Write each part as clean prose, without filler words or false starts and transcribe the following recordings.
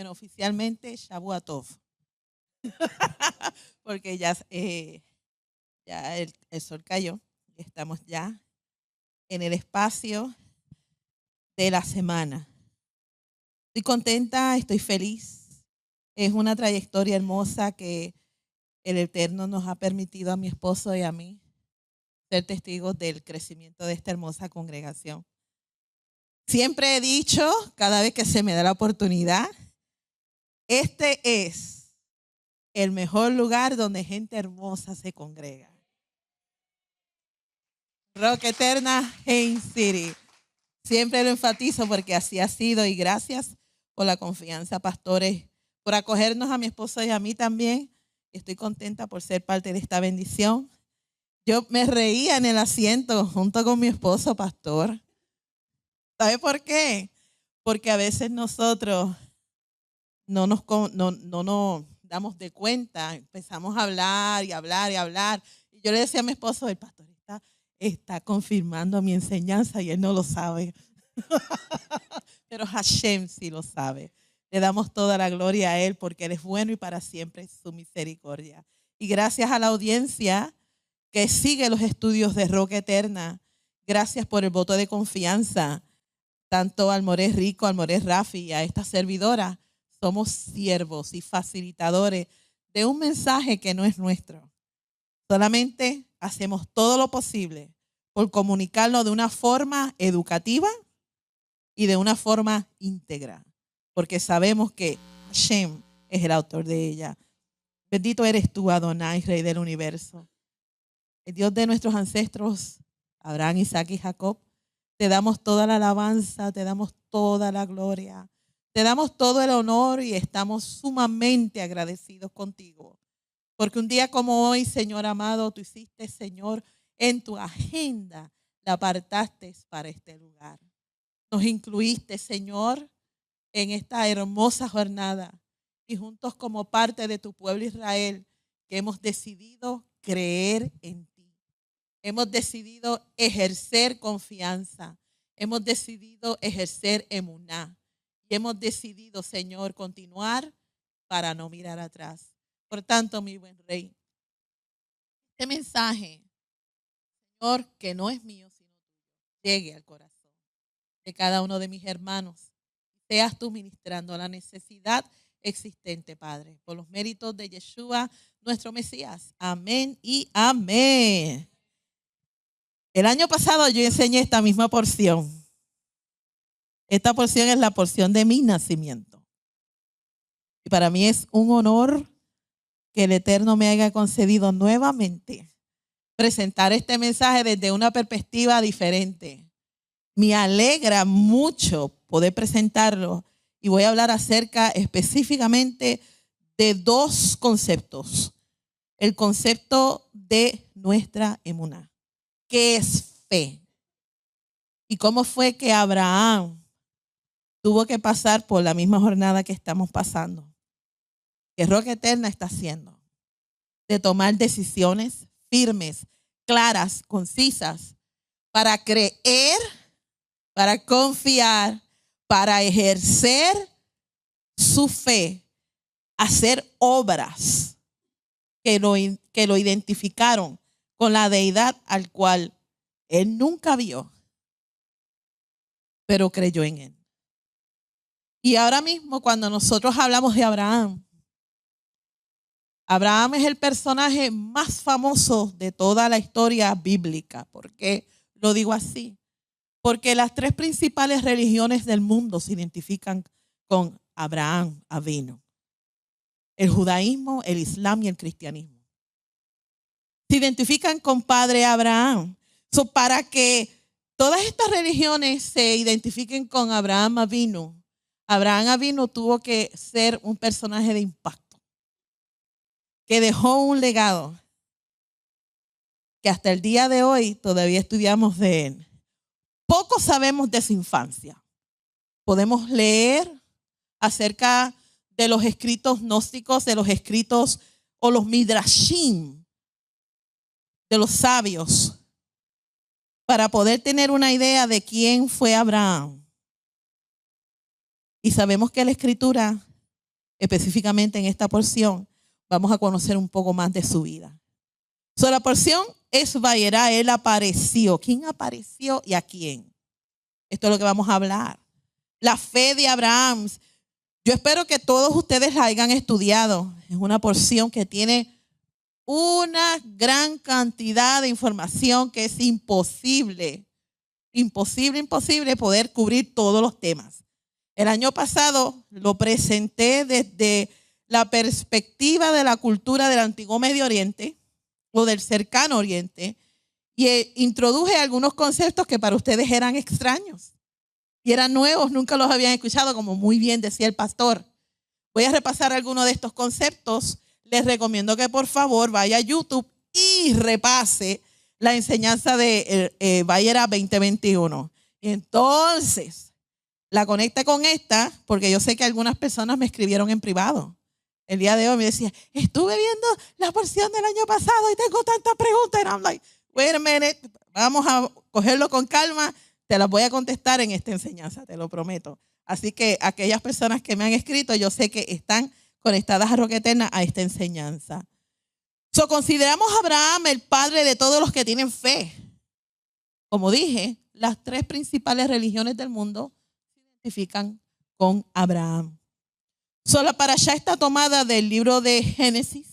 Bueno, oficialmente Shavuatov, porque ya el sol cayó. Estamos ya en el espacio de la semana. Estoy contenta, estoy feliz. Es una trayectoria hermosa que el Eterno nos ha permitido a mi esposo y a mí ser testigos del crecimiento de esta hermosa congregación. Siempre he dicho, cada vez que se me da la oportunidad, este es el mejor lugar donde gente hermosa se congrega. Roca Eterna, Haines City. Siempre lo enfatizo porque así ha sido y gracias por la confianza, pastores, por acogernos a mi esposo y a mí también. Estoy contenta por ser parte de esta bendición. Yo me reía en el asiento junto con mi esposo, pastor. ¿Sabe por qué? Porque a veces nosotros no nos damos de cuenta, empezamos a hablar y hablar y hablar. Y yo le decía a mi esposo, el pastor está confirmando mi enseñanza y él no lo sabe. Pero Hashem sí lo sabe. Le damos toda la gloria a él porque él es bueno y para siempre es su misericordia. Y gracias a la audiencia que sigue los estudios de Roca Eterna, gracias por el voto de confianza, tanto al Morés Rico, al Morés Rafi y a esta servidora. Somos siervos y facilitadores de un mensaje que no es nuestro. Solamente hacemos todo lo posible por comunicarlo de una forma educativa y de una forma íntegra, porque sabemos que Hashem es el autor de ella. Bendito eres tú, Adonai, Rey del universo, el Dios de nuestros ancestros, Abraham, Isaac y Jacob. Te damos toda la alabanza, te damos toda la gloria, te damos todo el honor y estamos sumamente agradecidos contigo. Porque un día como hoy, Señor amado, tú hiciste, Señor, en tu agenda, la apartaste para este lugar. Nos incluiste, Señor, en esta hermosa jornada y juntos como parte de tu pueblo Israel, que hemos decidido creer en ti. Hemos decidido ejercer confianza. Hemos decidido ejercer emuná. Y hemos decidido, Señor, continuar para no mirar atrás. Por tanto, mi buen rey, este mensaje, Señor, que no es mío, sino tuyo, llegue al corazón de cada uno de mis hermanos. Seas tú ministrando la necesidad existente, Padre, por los méritos de Yeshua, nuestro Mesías. Amén y amén. El año pasado yo enseñé esta misma porción. Esta porción es la porción de mi nacimiento. Y para mí es un honor que el Eterno me haya concedido nuevamente presentar este mensaje desde una perspectiva diferente. Me alegra mucho poder presentarlo y voy a hablar acerca específicamente de dos conceptos. El concepto de nuestra emuná, que es fe. Y cómo fue que Abraham tuvo que pasar por la misma jornada que estamos pasando, que Roca Eterna está haciendo, de tomar decisiones firmes, claras, concisas, para creer, para confiar, para ejercer su fe, hacer obras que lo identificaron con la deidad al cual él nunca vio, pero creyó en él. Y ahora mismo cuando nosotros hablamos de Abraham, Abraham es el personaje más famoso de toda la historia bíblica. ¿Por qué lo digo así? Porque las tres principales religiones del mundo se identifican con Abraham Avinu. El judaísmo, el islam y el cristianismo. Se identifican con Padre Abraham. Para que todas estas religiones se identifiquen con Abraham Avinu, Abraham Avinu tuvo que ser un personaje de impacto, que dejó un legado, que hasta el día de hoy todavía estudiamos de él. Poco sabemos de su infancia. Podemos leer acerca de los escritos gnósticos, de los escritos o los midrashim de los sabios, para poder tener una idea de quién fue Abraham. Y sabemos que la escritura específicamente en esta porción, vamos a conocer un poco más de su vida. La porción es Vayera, él apareció. ¿Quién apareció y a quién? Esto es lo que vamos a hablar. La fe de Abraham. Yo espero que todos ustedes la hayan estudiado. Es una porción que tiene una gran cantidad de información que es imposible poder cubrir todos los temas. El año pasado lo presenté desde la perspectiva de la cultura del Antiguo Medio Oriente o del Cercano Oriente y introduje algunos conceptos que para ustedes eran extraños y eran nuevos, nunca los habían escuchado, como muy bien decía el pastor. Voy a repasar algunos de estos conceptos. Les recomiendo que por favor vaya a YouTube y repase la enseñanza de Vayera 2021. Y entonces la conecte con esta, porque yo sé que algunas personas me escribieron en privado. El día de hoy me decía, estuve viendo la porción del año pasado y tengo tantas preguntas. And I'm like, wait a minute, vamos a cogerlo con calma. Te las voy a contestar en esta enseñanza, te lo prometo. Así que aquellas personas que me han escrito, yo sé que están conectadas a Roca Eterna a esta enseñanza. Consideramos a Abraham el padre de todos los que tienen fe. Como dije, las tres principales religiones del mundo se identifican con Abraham. La parashá está tomada del libro de Génesis,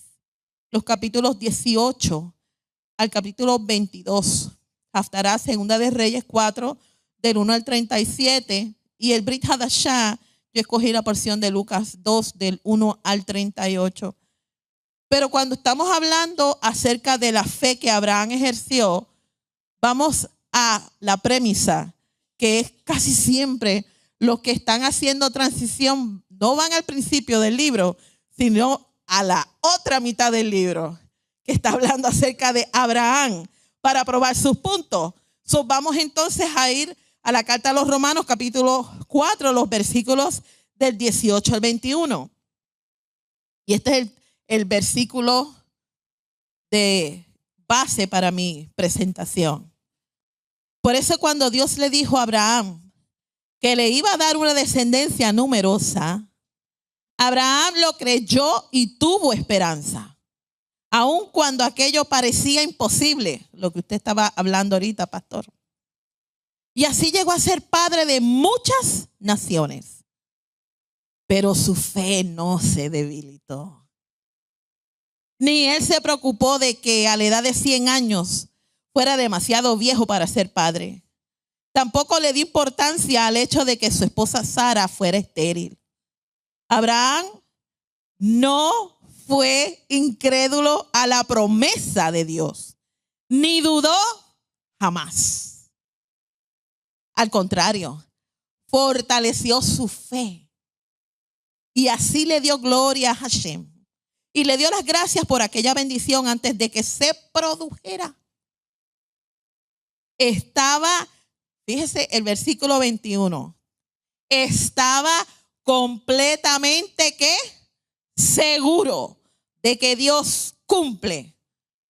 los capítulos 18 al capítulo 22. Haftará, Segunda de Reyes 4, del 1 al 37. Y el Brit Hadashah, yo escogí la porción de Lucas 2, del 1 al 38. Pero cuando estamos hablando acerca de la fe que Abraham ejerció, vamos a la premisa, que es casi siempre los que están haciendo transición no van al principio del libro, sino a la otra mitad del libro, que está hablando acerca de Abraham para probar sus puntos. Vamos entonces a ir a la carta a los Romanos, capítulo 4, los versículos del 18 al 21. Y este es el versículo de base para mi presentación. Por eso cuando Dios le dijo a Abraham que le iba a dar una descendencia numerosa, Abraham lo creyó y tuvo esperanza. Aun cuando aquello parecía imposible, lo que usted estaba hablando ahorita, pastor. Y así llegó a ser padre de muchas naciones. Pero su fe no se debilitó. Ni él se preocupó de que a la edad de 100 años fuera demasiado viejo para ser padre. Tampoco le dio importancia al hecho de que su esposa Sara fuera estéril. Abraham no fue incrédulo a la promesa de Dios, ni dudó jamás. Al contrario, fortaleció su fe y así le dio gloria a Hashem y le dio las gracias por aquella bendición antes de que se produjera. Estaba, fíjese el versículo 21, estaba completamente ¿qué? Seguro de que Dios cumple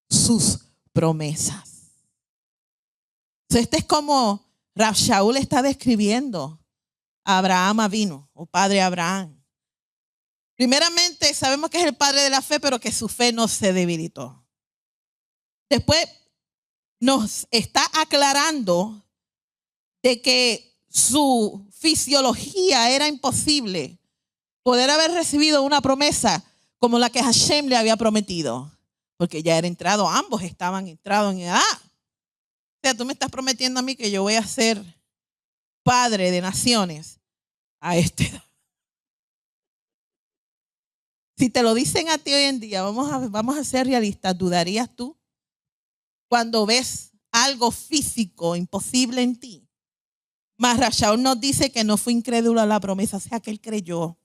sus promesas. Este es como Rav Shaul está describiendo a Abraham Avinu, o padre Abraham. Primeramente sabemos que es el padre de la fe, pero que su fe no se debilitó. Después nos está aclarando de que su fisiología era imposible poder haber recibido una promesa como la que Hashem le había prometido, porque ya era entrado, ambos estaban entrados en edad. O sea, tú me estás prometiendo a mí que yo voy a ser padre de naciones a esta edad. Si te lo dicen a ti hoy en día, vamos a ser realistas, ¿dudarías tú cuando ves algo físico imposible en ti? Mas Rashaul nos dice que no fue incrédulo a la promesa, o sea que él creyó.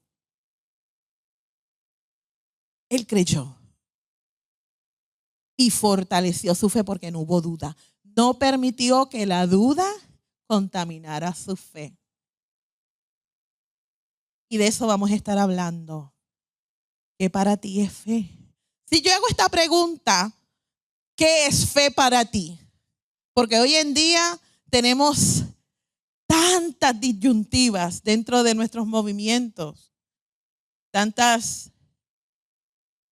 Él creyó y fortaleció su fe porque no hubo duda. No permitió que la duda contaminara su fe. Y de eso vamos a estar hablando. ¿Qué para ti es fe? Si yo hago esta pregunta, ¿qué es fe para ti? Porque hoy en día tenemos tantas disyuntivas dentro de nuestros movimientos. tantas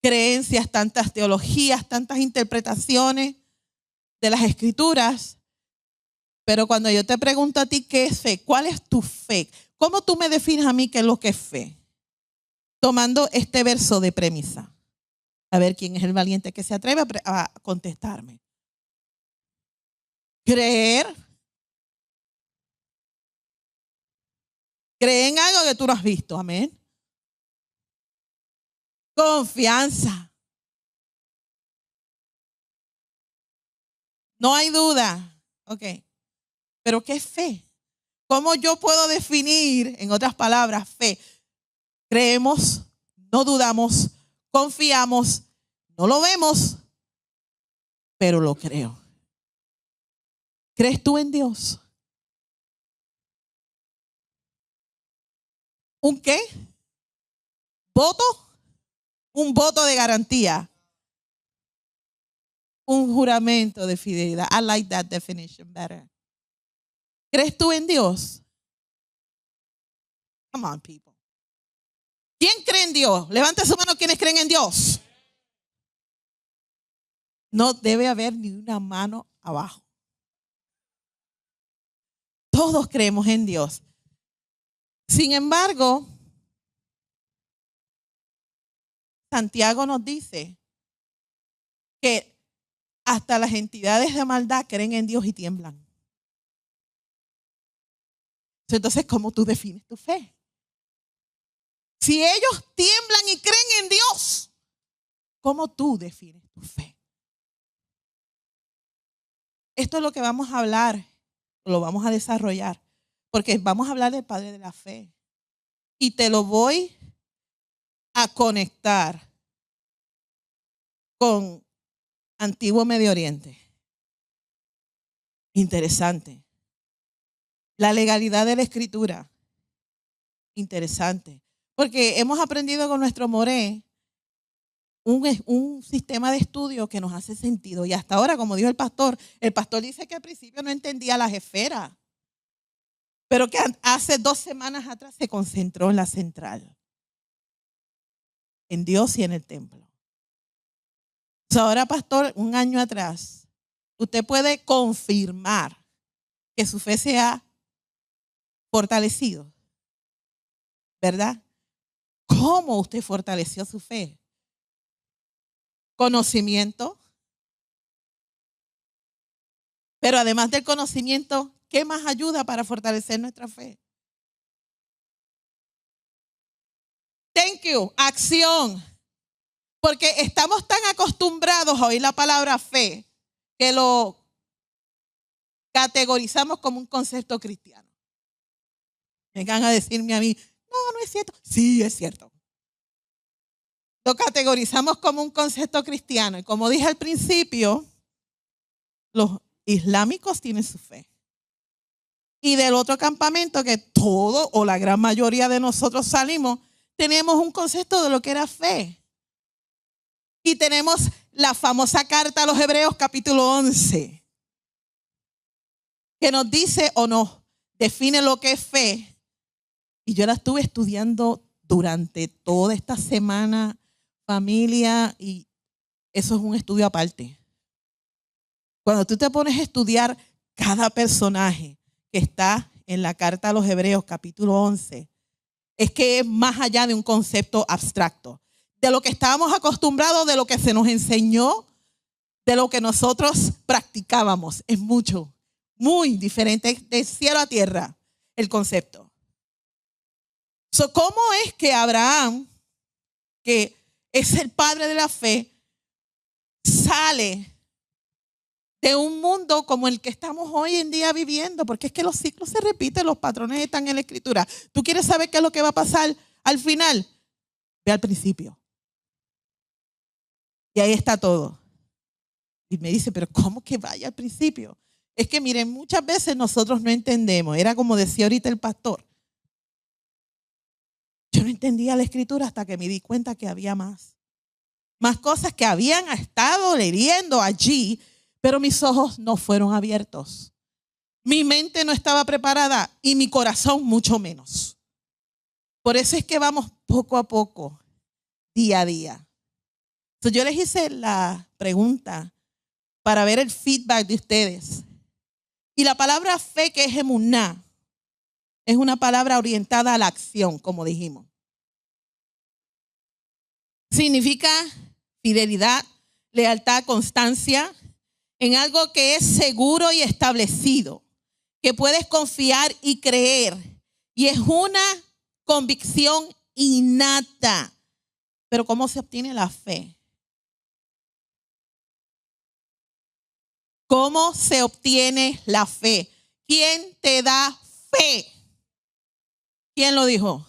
creencias, tantas teologías, tantas interpretaciones de las escrituras. Pero cuando yo te pregunto a ti qué es fe, ¿cuál es tu fe? ¿Cómo tú me defines a mí qué es lo que es fe? Tomando este verso de premisa. A ver quién es el valiente que se atreve a contestarme. Creer. Creer en algo que tú no has visto. Amén. Confianza. No hay duda. Ok. Pero ¿qué es fe? ¿Cómo yo puedo definir, en otras palabras, fe? Creemos, no dudamos, confiamos, no lo vemos, pero lo creo. ¿Crees tú en Dios? ¿Un qué? ¿Voto? Un voto de garantía. Un juramento de fidelidad. I like that definition better. ¿Crees tú en Dios? Come on, people. ¿Quién cree en Dios? Levante su mano quienes creen en Dios. No debe haber ni una mano abajo. Todos creemos en Dios. Sin embargo, Santiago nos dice que hasta las entidades de maldad creen en Dios y tiemblan. Entonces, ¿cómo tú defines tu fe? Si ellos tiemblan y creen en Dios, ¿cómo tú defines tu fe? Esto es lo que vamos a hablar, lo vamos a desarrollar, porque vamos a hablar del Padre de la fe. Y te lo voy a conectar con Antiguo Medio Oriente. Interesante. La legalidad de la escritura. Interesante. Porque hemos aprendido con nuestro Moré un sistema de estudio que nos hace sentido. Y hasta ahora, como dijo el pastor dice que al principio no entendía las esferas, pero que hace 2 semanas atrás se concentró en la central, en Dios y en el templo. Ahora, pastor, un año atrás, usted puede confirmar que su fe se ha fortalecido, ¿verdad? ¿Cómo usted fortaleció su fe? Conocimiento. Pero además del conocimiento, ¿qué más ayuda para fortalecer nuestra fe? Thank you. Acción. Porque estamos tan acostumbrados a oír la palabra fe que lo categorizamos como un concepto cristiano. Vengan a decirme a mí, no es cierto. Sí, es cierto. Lo categorizamos como un concepto cristiano. Y como dije al principio, los islámicos tienen su fe. Y del otro campamento que todo o la gran mayoría de nosotros salimos, tenemos un concepto de lo que era fe. Y tenemos la famosa carta a los Hebreos capítulo 11, que nos dice o nos define lo que es fe. Y yo la estuve estudiando durante toda esta semana, familia, y eso es un estudio aparte. Cuando tú te pones a estudiar cada personaje que está en la carta a los Hebreos capítulo 11, es que es más allá de un concepto abstracto, de lo que estábamos acostumbrados, de lo que se nos enseñó, de lo que nosotros practicábamos. Es mucho, muy diferente de cielo a tierra el concepto. ¿Cómo es que Abraham, que es el padre de la fe, sale de un mundo como el que estamos hoy en día viviendo? Porque es que los ciclos se repiten, los patrones están en la escritura. ¿Tú quieres saber qué es lo que va a pasar al final? Ve al principio. Y ahí está todo. Y me dice, pero ¿cómo que vaya al principio? Es que miren, muchas veces nosotros no entendemos. Era como decía ahorita el pastor. Yo no entendía la escritura hasta que me di cuenta que había más cosas que habían estado leyendo allí, pero mis ojos no fueron abiertos. Mi mente no estaba preparada y mi corazón mucho menos. Por eso es que vamos poco a poco, día a día. Entonces yo les hice la pregunta para ver el feedback de ustedes. Y la palabra fe, que es emuná, es una palabra orientada a la acción, como dijimos. Significa fidelidad, lealtad, constancia en algo que es seguro y establecido, que puedes confiar y creer. Y es una convicción innata. Pero ¿cómo se obtiene la fe? ¿Cómo se obtiene la fe? ¿Quién te da fe? ¿Quién lo dijo?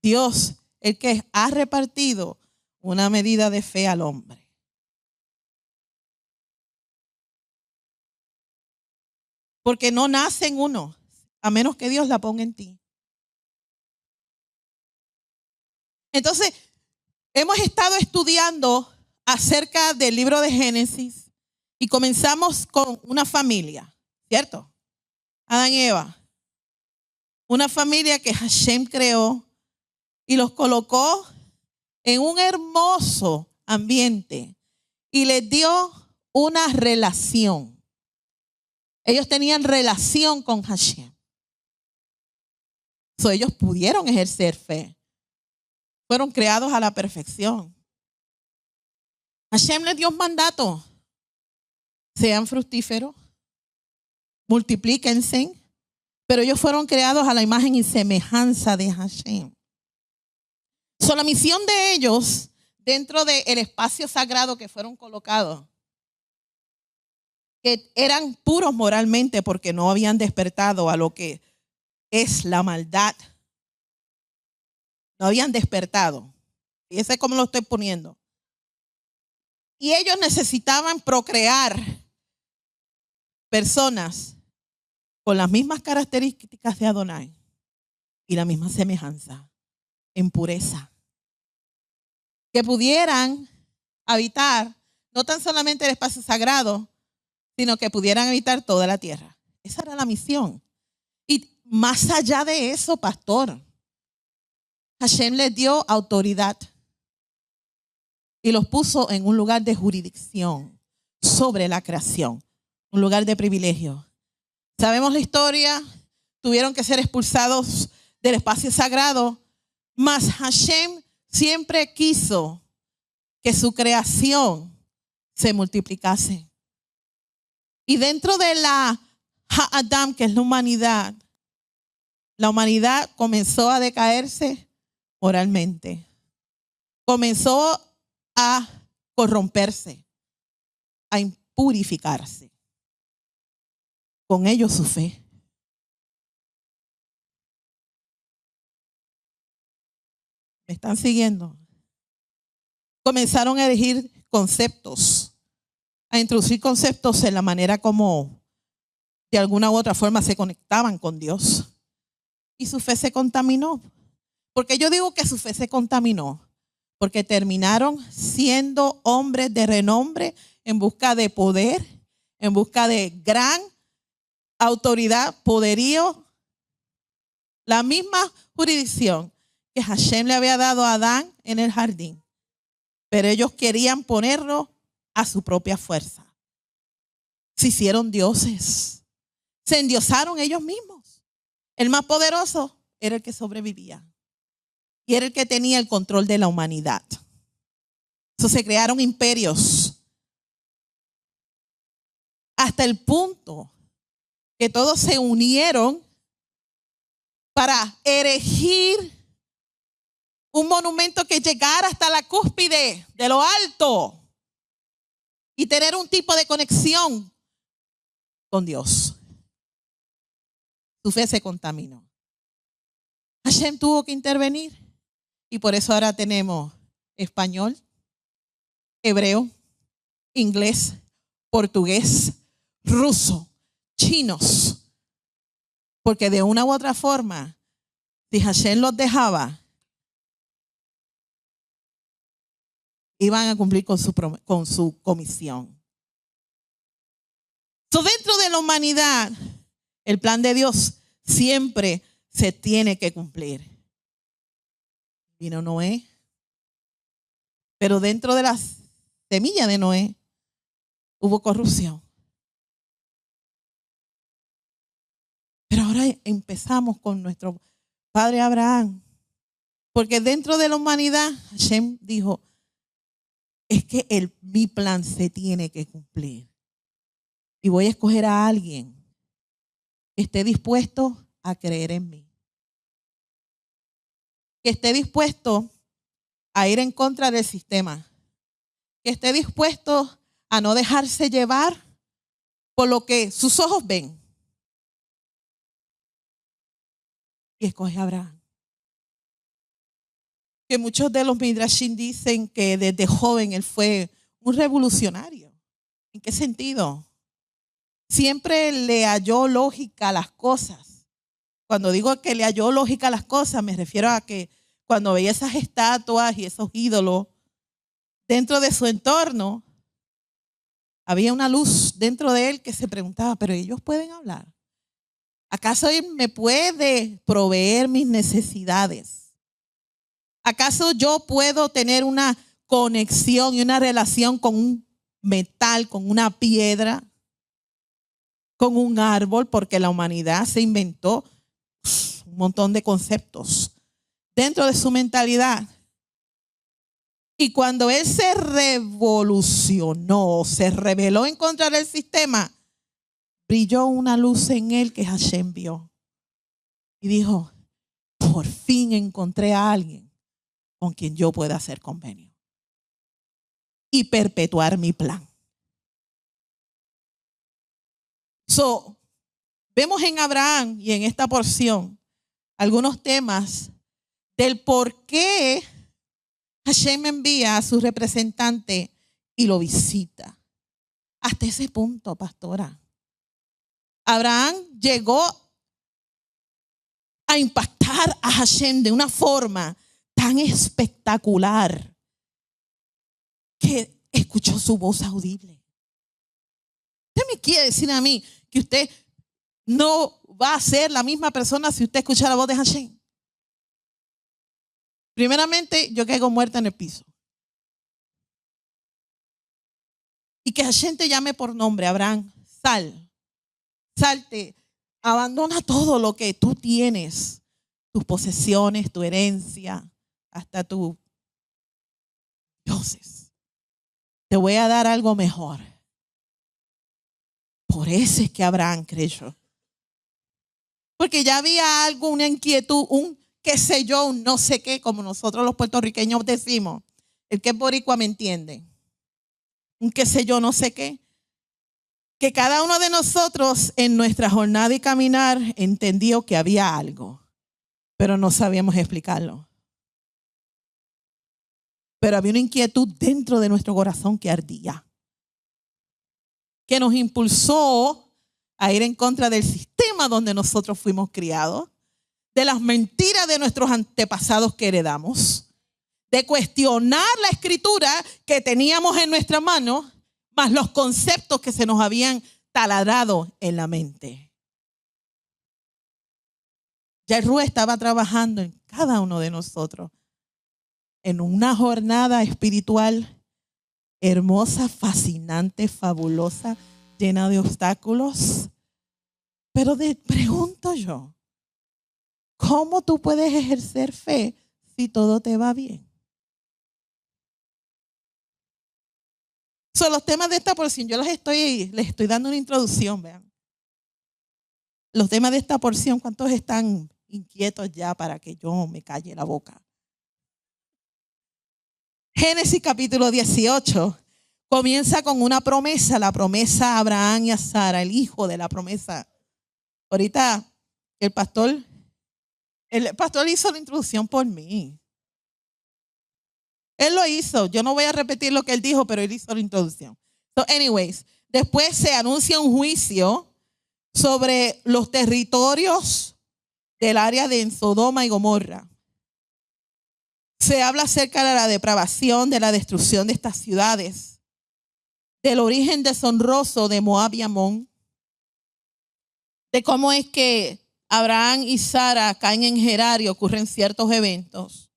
Dios, el que ha repartido una medida de fe al hombre. Porque no nace en uno, a menos que Dios la ponga en ti. Entonces, hemos estado estudiando acerca del libro de Génesis y comenzamos con una familia, ¿cierto? Adán y Eva. Una familia que Hashem creó y los colocó en un hermoso ambiente y les dio una relación. Ellos tenían relación con Hashem. Ellos pudieron ejercer fe. Fueron creados a la perfección. Hashem les dio un mandato. Sean fructíferos, multiplíquense, pero ellos fueron creados a la imagen y semejanza de Hashem. La misión de ellos dentro del espacio sagrado que fueron colocados, que eran puros moralmente porque no habían despertado a lo que es la maldad. No habían despertado. Y ese es como lo estoy poniendo. Y ellos necesitaban procrear personas con las mismas características de Adonai y la misma semejanza en pureza. Que pudieran habitar no tan solamente el espacio sagrado, sino que pudieran habitar toda la tierra. Esa era la misión. Y más allá de eso, pastor, Hashem les dio autoridad y los puso en un lugar de jurisdicción sobre la creación, un lugar de privilegio. Sabemos la historia, tuvieron que ser expulsados del espacio sagrado, mas Hashem siempre quiso que su creación se multiplicase. Y dentro de la Ha'adam, que es la humanidad comenzó a decaerse moralmente. Comenzó a corromperse, a impurificarse. Con ello su fe. ¿Me están siguiendo? Comenzaron a elegir conceptos, a introducir conceptos en la manera como de alguna u otra forma se conectaban con Dios. Y su fe se contaminó. Porque yo digo que su fe se contaminó. Porque terminaron siendo hombres de renombre en busca de poder, en busca de gran autoridad, poderío. La misma jurisdicción que Hashem le había dado a Adán en el jardín. Pero ellos querían ponerlo a su propia fuerza. Se hicieron dioses. Se endiosaron ellos mismos. El más poderoso era el que sobrevivía. Y era el que tenía el control de la humanidad. Entonces se crearon imperios. Hasta el punto que todos se unieron para erigir un monumento que llegara hasta la cúspide de lo alto y tener un tipo de conexión con Dios. Su fe se contaminó. Hashem tuvo que intervenir y por eso ahora tenemos español, hebreo, inglés, portugués, ruso, chinos. Porque de una u otra forma, si Hashem los dejaba, iban a cumplir con su comisión. Dentro de la humanidad, el plan de Dios siempre se tiene que cumplir. Vino Noé. Pero dentro de la semilla de Noé hubo corrupción. Pero ahora empezamos con nuestro padre Abraham. Porque dentro de la humanidad, Hashem dijo, es que mi plan se tiene que cumplir. Y voy a escoger a alguien que esté dispuesto a creer en mí. Que esté dispuesto a ir en contra del sistema. Que esté dispuesto a no dejarse llevar por lo que sus ojos ven. Y escoge a Abraham. Que muchos de los midrashim dicen que desde joven él fue un revolucionario. ¿En qué sentido? Siempre le halló lógica a las cosas. Cuando digo que le halló lógica a las cosas, me refiero a que cuando veía esas estatuas y esos ídolos dentro de su entorno, había una luz dentro de él que se preguntaba, ¿pero ellos pueden hablar? ¿Acaso él me puede proveer mis necesidades? ¿Acaso yo puedo tener una conexión y una relación con un metal, con una piedra, con un árbol? Porque la humanidad se inventó un montón de conceptos dentro de su mentalidad. Y cuando él se revolucionó, se rebeló en contra del sistema, brilló una luz en él que Hashem vio. Y dijo, por fin encontré a alguien con quien yo pueda hacer convenio y perpetuar mi plan. Vemos en Abraham y en esta porción algunos temas del por qué Hashem envía a su representante y lo visita. Hasta ese punto, pastora. Abraham llegó a impactar a Hashem de una forma tan espectacular que escuchó su voz audible. ¿Usted me quiere decir a mí que usted no va a ser la misma persona si usted escucha la voz de Hashem? Primeramente, yo caigo muerta en el piso. Y que Hashem te llame por nombre, Abraham, salte, abandona todo lo que tú tienes, tus posesiones, tu herencia, hasta tus dioses. Te voy a dar algo mejor. Por eso es que Abraham creyó. Porque ya había algo, una inquietud, un qué sé yo, un no sé qué, como nosotros los puertorriqueños decimos. El que es boricua me entiende. Un qué sé yo, no sé qué. Que cada uno de nosotros en nuestra jornada y caminar entendió que había algo, pero no sabíamos explicarlo. Pero había una inquietud dentro de nuestro corazón que ardía, que nos impulsó a ir en contra del sistema donde nosotros fuimos criados, de las mentiras de nuestros antepasados que heredamos, de cuestionar la escritura que teníamos en nuestra mano, más los conceptos que se nos habían taladrado en la mente. Ya el Rúa estaba trabajando en cada uno de nosotros en una jornada espiritual hermosa, fascinante, fabulosa, llena de obstáculos. Pero pregunto yo, ¿cómo tú puedes ejercer fe si todo te va bien? Son los temas de esta porción. Yo les estoy dando una introducción, vean. Los temas de esta porción, ¿cuántos están inquietos ya para que yo me calle la boca? Génesis capítulo 18 comienza con una promesa, la promesa a Abraham y a Sara, el hijo de la promesa. Ahorita el pastor hizo la introducción por mí. Él lo hizo. Yo no voy a repetir lo que él dijo, pero él hizo la introducción. So, anyways, después se anuncia un juicio sobre los territorios del área de Sodoma y Gomorra. Se habla acerca de la depravación, de la destrucción de estas ciudades, del origen deshonroso de Moab y Amón, de cómo es que Abraham y Sara caen en Gerar y ocurren ciertos eventos.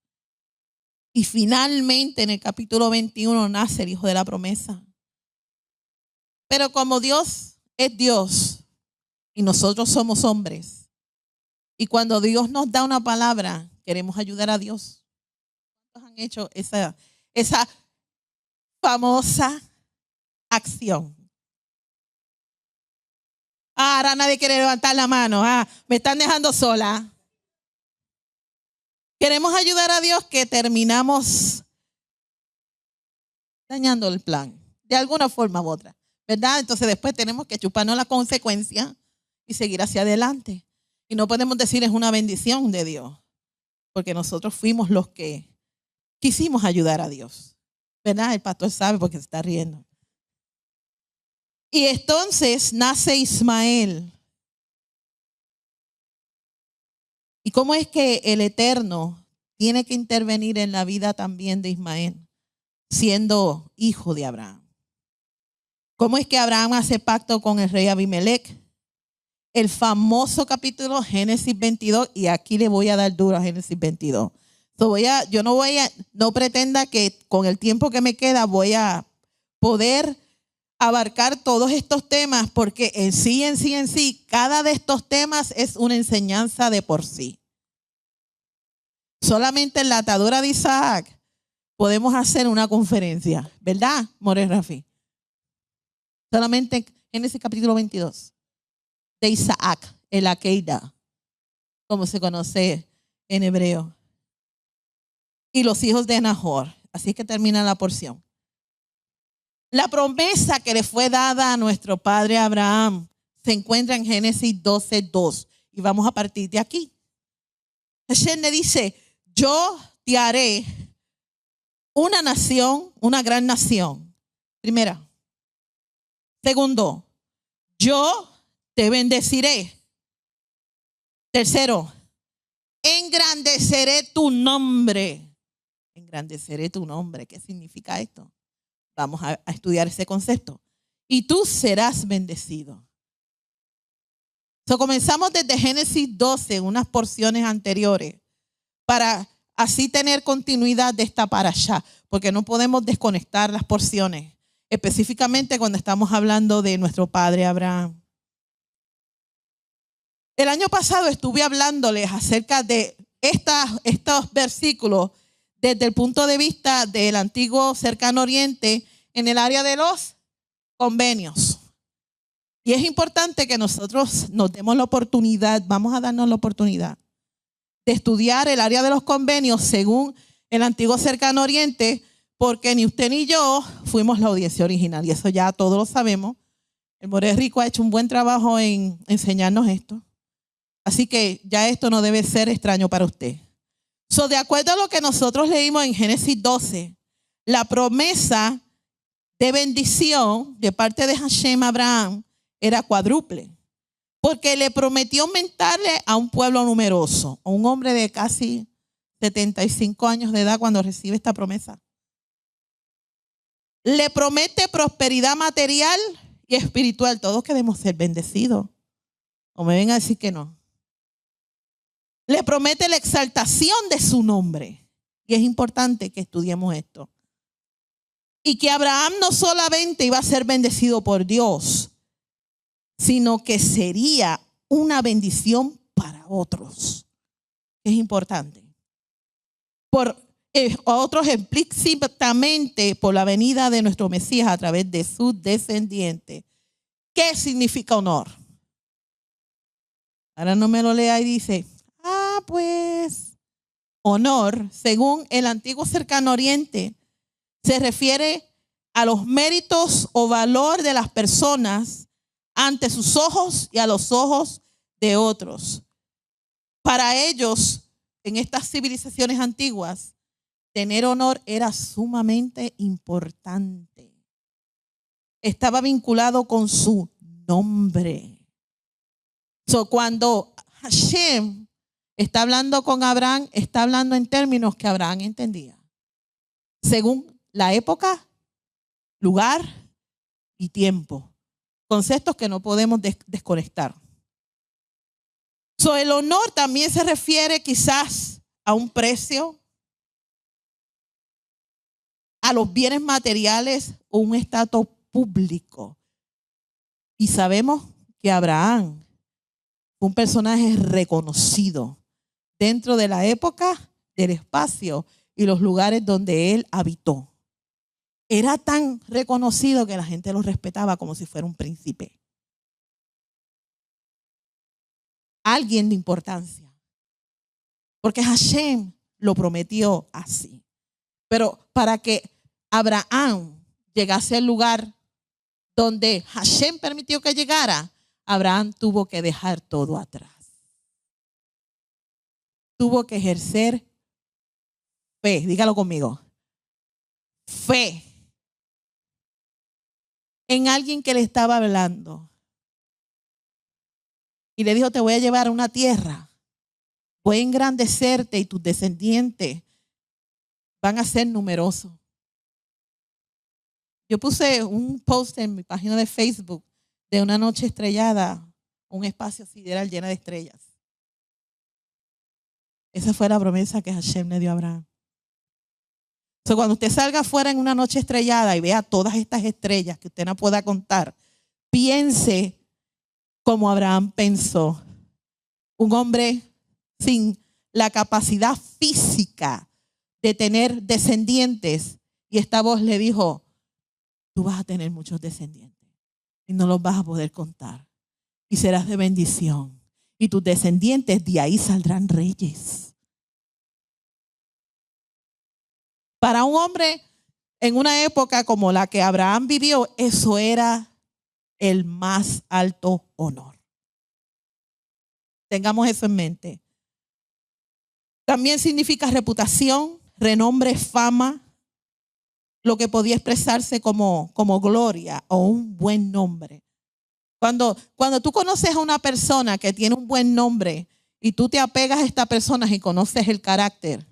Y finalmente en el capítulo 21 nace el hijo de la promesa. Pero como Dios es Dios y nosotros somos hombres, y cuando Dios nos da una palabra, queremos ayudar a Dios. ¿Cuántos han hecho esa famosa acción? Ahora nadie quiere levantar la mano. Me están dejando sola. Queremos ayudar a Dios, que terminamos dañando el plan, de alguna forma u otra, ¿verdad? Entonces después tenemos que chuparnos la consecuencia y seguir hacia adelante. Y no podemos decir es una bendición de Dios, porque nosotros fuimos los que quisimos ayudar a Dios, ¿verdad? El pastor sabe porque se está riendo. Y entonces nace Ismael. ¿Y cómo es que el Eterno tiene que intervenir en la vida también de Ismael, siendo hijo de Abraham? ¿Cómo es que Abraham hace pacto con el rey Abimelech? El famoso capítulo Génesis 22, y aquí le voy a dar duro a Génesis 22. No pretenda que con el tiempo que me queda voy a poder abarcar todos estos temas, porque en sí, cada de estos temas es una enseñanza de por sí. Solamente en la atadura de Isaac podemos hacer una conferencia, ¿verdad, More Rafi? Solamente en ese capítulo 22 de Isaac, el Akeida, como se conoce en hebreo, y los hijos de Nahor. Así que termina la porción. La promesa que le fue dada a nuestro padre Abraham se encuentra en Génesis 12:2. Y vamos a partir de aquí. Hashem le dice: yo te haré una nación, una gran nación. Primera. Segundo, yo te bendeciré. Tercero, engrandeceré tu nombre. Engrandeceré tu nombre. ¿Qué significa esto? Vamos a estudiar ese concepto. Y tú serás bendecido. Comenzamos desde Génesis 12, unas porciones anteriores, para así tener continuidad de esta parashá, porque no podemos desconectar las porciones, específicamente cuando estamos hablando de nuestro padre Abraham. El año pasado estuve hablándoles acerca de estos versículos desde el punto de vista del antiguo cercano oriente en el área de los convenios. Y es importante que nosotros nos demos la oportunidad, vamos a darnos la oportunidad de estudiar el área de los convenios según el antiguo cercano oriente, porque ni usted ni yo fuimos la audiencia original, y eso ya todos lo sabemos. El More Rico ha hecho un buen trabajo en enseñarnos esto. Así que ya esto no debe ser extraño para usted. De acuerdo a lo que nosotros leímos en Génesis 12, la promesa de bendición de parte de Hashem a Abraham era cuádruple, porque le prometió aumentarle a un pueblo numeroso, a un hombre de casi 75 años de edad cuando recibe esta promesa. Le promete prosperidad material y espiritual. Todos queremos ser bendecidos. O me ven a decir que no. Le promete la exaltación de su nombre. Y es importante que estudiemos esto. Y que Abraham no solamente iba a ser bendecido por Dios, sino que sería una bendición para otros. Es importante. Por otros explícitamente por la venida de nuestro Mesías a través de su descendiente. ¿Qué significa honor? Ahora no me lo lea y dice, pues honor, según el antiguo cercano oriente, se refiere a los méritos o valor de las personas ante sus ojos y a los ojos de otros. Para ellos, en estas civilizaciones antiguas, tener honor era sumamente importante. Estaba vinculado con su nombre. Cuando Hashem está hablando con Abraham, está hablando en términos que Abraham entendía, según la época, lugar y tiempo. Conceptos que no podemos desconectar. El honor también se refiere quizás a un precio, a los bienes materiales un estatus público. Y sabemos que Abraham fue un personaje reconocido dentro de la época, del espacio y los lugares donde él habitó. Era tan reconocido que la gente lo respetaba como si fuera un príncipe. Alguien de importancia. Porque Hashem lo prometió así. Pero para que Abraham llegase al lugar donde Hashem permitió que llegara, Abraham tuvo que dejar todo atrás. Tuvo que ejercer fe. Dígalo conmigo. Fe en alguien que le estaba hablando. Y le dijo, te voy a llevar a una tierra. Voy a engrandecerte y tus descendientes van a ser numerosos. Yo puse un post en mi página de Facebook de una noche estrellada, un espacio sideral lleno de estrellas. Esa fue la promesa que Hashem le dio a Abraham. So, cuando usted salga afuera en una noche estrellada y vea todas estas estrellas que usted no pueda contar, piense como Abraham pensó. Un hombre sin la capacidad física de tener descendientes. Y esta voz le dijo, tú vas a tener muchos descendientes y no los vas a poder contar. Y serás de bendición. Y tus descendientes, de ahí saldrán reyes. Para un hombre en una época como la que Abraham vivió, eso era el más alto honor. Tengamos eso en mente. También significa reputación, renombre, fama, lo que podía expresarse como gloria o un buen nombre. Cuando tú conoces a una persona que tiene un buen nombre y tú te apegas a esta persona y conoces el carácter,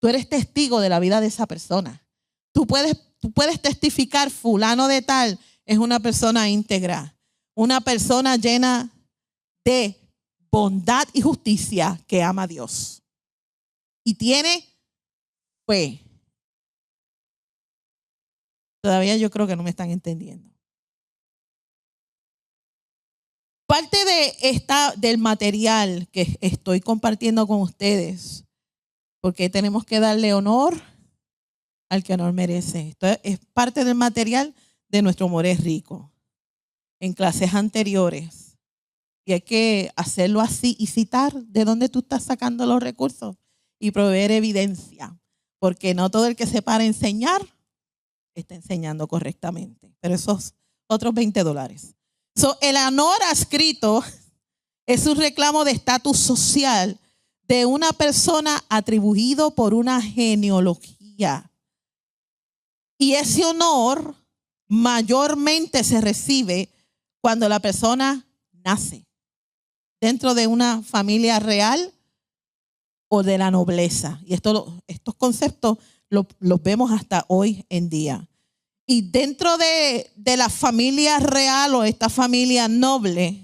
tú eres testigo de la vida de esa persona. Tú puedes testificar, fulano de tal es una persona íntegra, una persona llena de bondad y justicia que ama a Dios. Y tiene fe. Todavía yo creo que no me están entendiendo. Parte del material que estoy compartiendo con ustedes, porque tenemos que darle honor al que honor merece. Esto es parte del material de nuestro Amor es Rico. En clases anteriores. Y hay que hacerlo así y citar de dónde tú estás sacando los recursos y proveer evidencia. Porque no todo el que se para a enseñar está enseñando correctamente. Pero esos otros $20. El honor adscrito es un reclamo de estatus social de una persona atribuido por una genealogía. Y ese honor mayormente se recibe cuando la persona nace dentro de una familia real o de la nobleza. Y estos conceptos los vemos hasta hoy en día. Y dentro de la familia real o esta familia noble,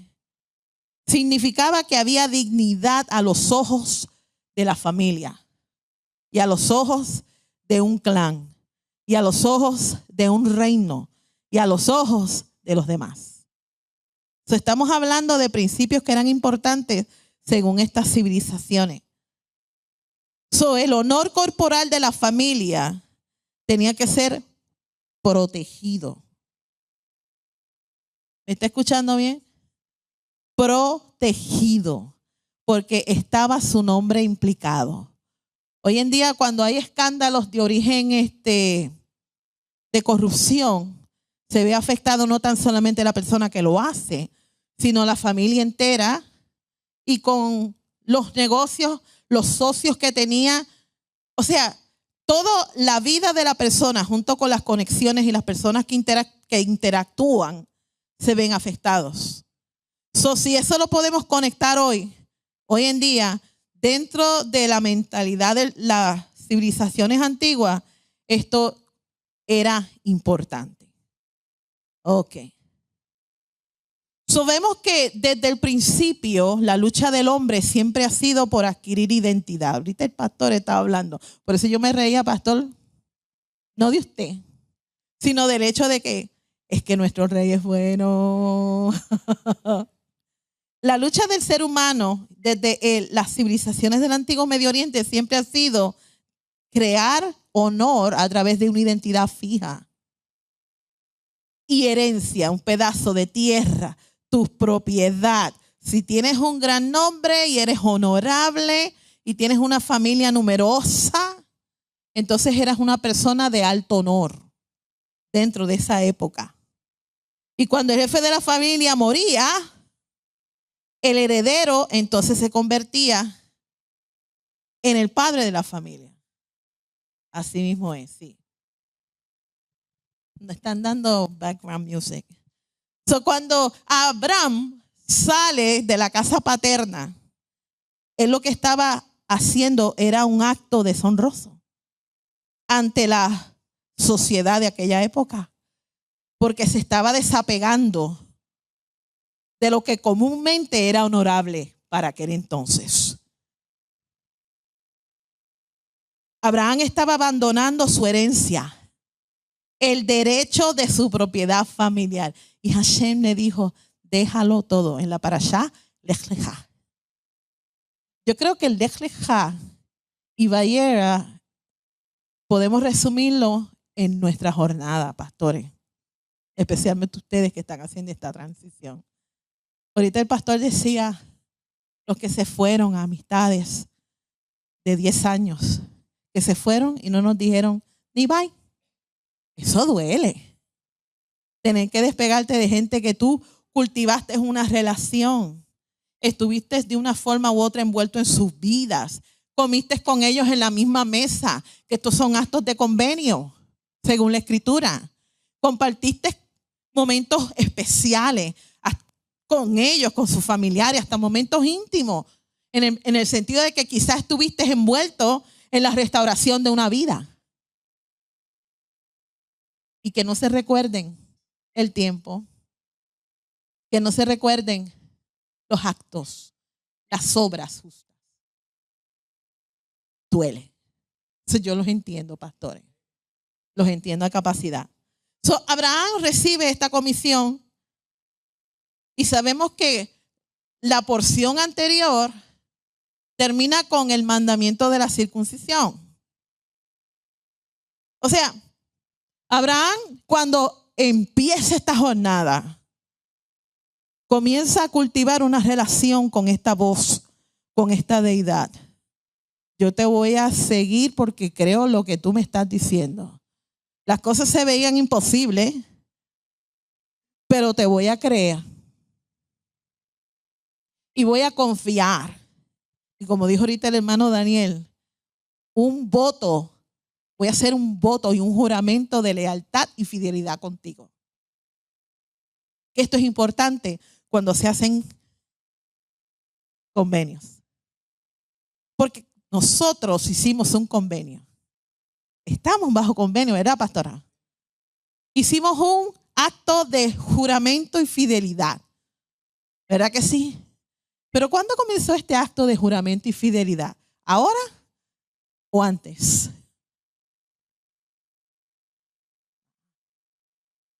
significaba que había dignidad a los ojos de la familia y a los ojos de un clan y a los ojos de un reino y a los ojos de los demás. Estamos hablando de principios que eran importantes según estas civilizaciones. El honor corporal de la familia tenía que ser protegido. ¿Me está escuchando bien? Protegido, porque estaba su nombre implicado. Hoy en día, cuando hay escándalos de origen de corrupción, se ve afectado no tan solamente la persona que lo hace, sino la familia entera, y con los negocios, los socios que tenía. O sea, toda la vida de la persona, junto con las conexiones y las personas que interactúan, se ven afectados. Si eso lo podemos conectar hoy en día, dentro de la mentalidad de las civilizaciones antiguas, esto era importante. Ok. Vemos que desde el principio la lucha del hombre siempre ha sido por adquirir identidad. Ahorita el pastor estaba hablando. Por eso yo me reía, pastor. no de usted, sino del hecho de que es que nuestro rey es bueno. La lucha del ser humano desde las civilizaciones del antiguo Medio Oriente siempre ha sido crear honor a través de una identidad fija y herencia, un pedazo de tierra, tu propiedad. Si tienes un gran nombre y eres honorable y tienes una familia numerosa, entonces eras una persona de alto honor dentro de esa época. Y cuando el jefe de la familia moría, el heredero entonces se convertía en el padre de la familia. Así mismo es, sí. Me están dando background music. So, cuando Abraham sale de la casa paterna, él lo que estaba haciendo era un acto deshonroso ante la sociedad de aquella época, porque se estaba desapegando de lo que comúnmente era honorable para aquel entonces. Abraham estaba abandonando su herencia, el derecho de su propiedad familiar. Y Hashem le dijo, déjalo todo. En la parashá, Lech Lechá. Yo creo que el Lech Lechá y Vayera podemos resumirlo en nuestra jornada, pastores. Especialmente ustedes que están haciendo esta transición. Ahorita el pastor decía, los que se fueron a amistades de 10 años, que se fueron y no nos dijeron ni bye. Eso duele. Tener que despegarte de gente que tú cultivaste una relación. Estuviste de una forma u otra envuelto en sus vidas. Comiste con ellos en la misma mesa, que estos son actos de convenio, según la Escritura. Compartiste momentos especiales con ellos, con sus familiares, hasta momentos íntimos, en el sentido de que quizás estuviste envuelto en la restauración de una vida. Y que no se recuerden el tiempo, que no se recuerden los actos, las obras justas. Duele. Eso yo los entiendo, pastores. Los entiendo a capacidad. Abraham recibe esta comisión y sabemos que la porción anterior termina con el mandamiento de la circuncisión. O sea, Abraham, cuando empieza esta jornada, comienza a cultivar una relación con esta voz, con esta deidad. Yo te voy a seguir porque creo lo que tú me estás diciendo. Las cosas se veían imposibles, pero te voy a creer. Y voy a confiar. Y como dijo ahorita el hermano Daniel, un voto. Voy a hacer un voto y un juramento de lealtad y fidelidad contigo. Esto es importante cuando se hacen convenios. Porque nosotros hicimos un convenio. Estamos bajo convenio, ¿verdad, pastora? Hicimos un acto de juramento y fidelidad. ¿Verdad que sí? Pero ¿cuándo comenzó este acto de juramento y fidelidad? ¿Ahora o antes?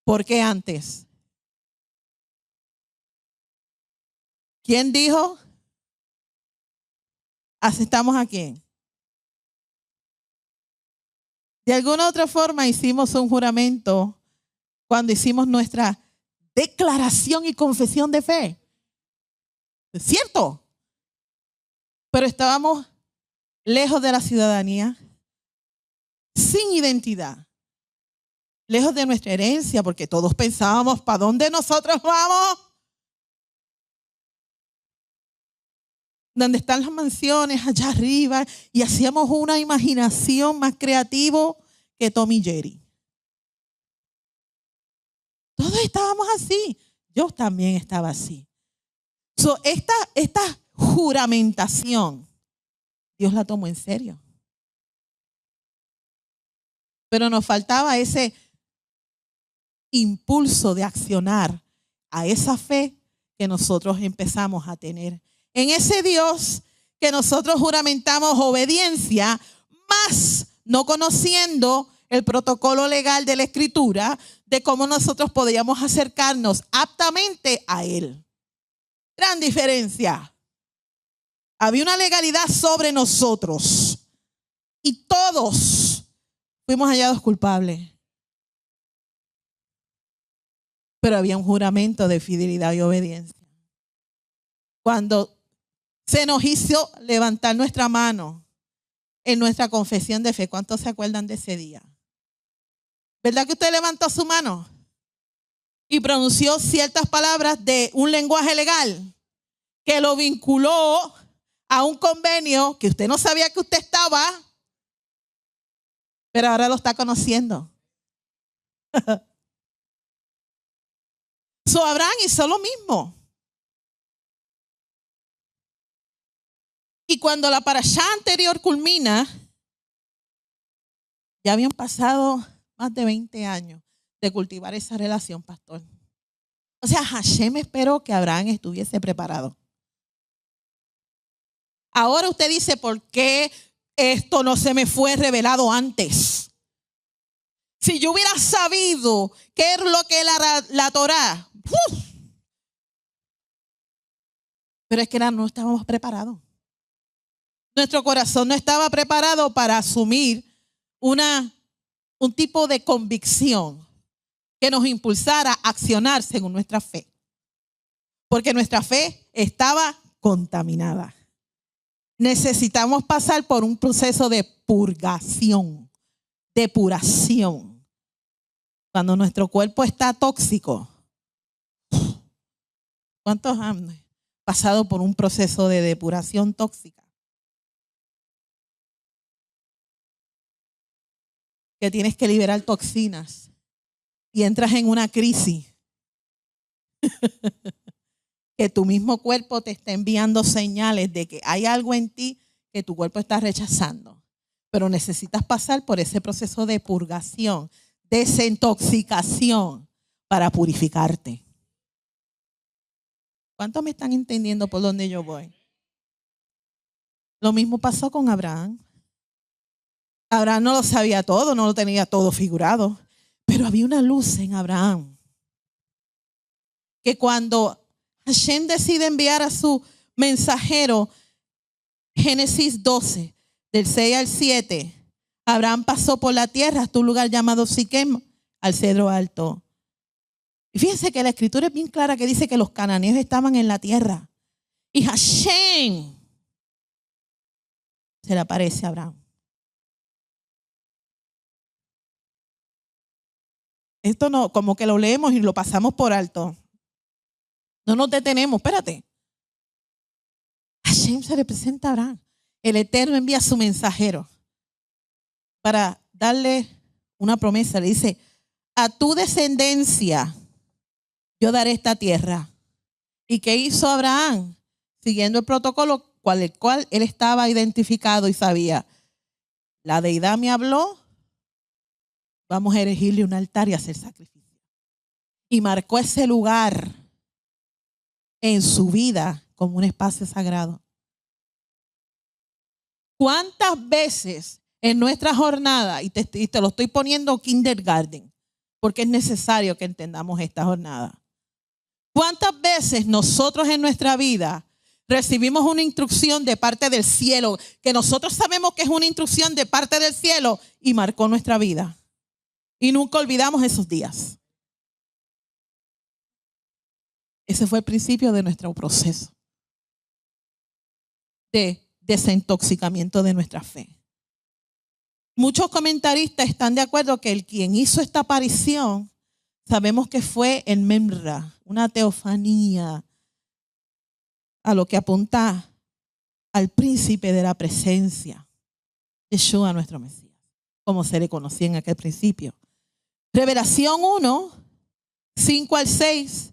¿Por qué antes? ¿Quién dijo? ¿Aceptamos a quién? De alguna otra forma hicimos un juramento cuando hicimos nuestra declaración y confesión de fe. ¿Es cierto? Pero estábamos lejos de la ciudadanía, sin identidad, lejos de nuestra herencia, porque todos pensábamos, ¿para dónde nosotros vamos? Donde están las mansiones allá arriba, y hacíamos una imaginación más creativa que Tom y Jerry. Todos estábamos así. Yo también estaba así. Esta juramentación, Dios la tomó en serio. Pero nos faltaba ese impulso de accionar a esa fe que nosotros empezamos a tener. En ese Dios que nosotros juramentamos obediencia, más no conociendo el protocolo legal de la Escritura de cómo nosotros podíamos acercarnos aptamente a Él. Gran diferencia. Había una legalidad sobre nosotros y todos fuimos hallados culpables. Pero había un juramento de fidelidad y obediencia. Cuando se nos hizo levantar nuestra mano en nuestra confesión de fe, ¿cuántos se acuerdan de ese día? ¿Verdad que usted levantó su mano y pronunció ciertas palabras de un lenguaje legal que lo vinculó a un convenio que usted no sabía que usted estaba, pero ahora lo está conociendo? Abraham hizo lo mismo. Y cuando la parashá anterior culmina, ya habían pasado más de 20 años de cultivar esa relación, pastor. O sea, Hashem esperó que Abraham estuviese preparado. Ahora usted dice, ¿por qué esto no se me fue revelado antes? Si yo hubiera sabido qué es lo que era la Torá. Pero es que no estábamos preparados. Nuestro corazón no estaba preparado para asumir un tipo de convicción que nos impulsara a accionar según nuestra fe. Porque nuestra fe estaba contaminada. Necesitamos pasar por un proceso de purgación, depuración. Cuando nuestro cuerpo está tóxico, ¿cuántos han pasado por un proceso de depuración tóxica? Que tienes que liberar toxinas y entras en una crisis. Que tu mismo cuerpo te está enviando señales de que hay algo en ti que tu cuerpo está rechazando. Pero necesitas pasar por ese proceso de purgación, desintoxicación para purificarte. ¿Cuántos me están entendiendo por dónde yo voy? Lo mismo pasó con Abraham. Abraham no lo sabía todo, no lo tenía todo figurado, pero había una luz en Abraham que cuando Hashem decide enviar a su mensajero, Génesis 12, del 6 al 7, Abraham pasó por la tierra hasta un lugar llamado Siquem, al cedro alto. Y fíjense que la escritura es bien clara que dice que los cananeos estaban en la tierra. Y Hashem se le aparece a Abraham. Esto no, como que lo leemos y lo pasamos por alto. No nos detenemos, espérate. Hashem se le presenta a Abraham. El Eterno envía a su mensajero para darle una promesa. Le dice, a tu descendencia yo daré esta tierra. ¿Y qué hizo Abraham? Siguiendo el protocolo el cual él estaba identificado y sabía. La deidad me habló, vamos a erigirle un altar y hacer sacrificio. Y marcó ese lugar en su vida como un espacio sagrado. ¿Cuántas veces en nuestra jornada, y te lo estoy poniendo kindergarten, porque es necesario que entendamos esta jornada? ¿Cuántas veces nosotros en nuestra vida recibimos una instrucción de parte del cielo, que nosotros sabemos que es una instrucción de parte del cielo y marcó nuestra vida? Y nunca olvidamos esos días. Ese fue el principio de nuestro proceso de desintoxicamiento de nuestra fe. Muchos comentaristas están de acuerdo que el quien hizo esta aparición, sabemos que fue el Memra, una teofanía, a lo que apunta al príncipe de la presencia, Yeshua nuestro Mesías, como se le conocía en aquel principio. Revelación 1, 5 al 6,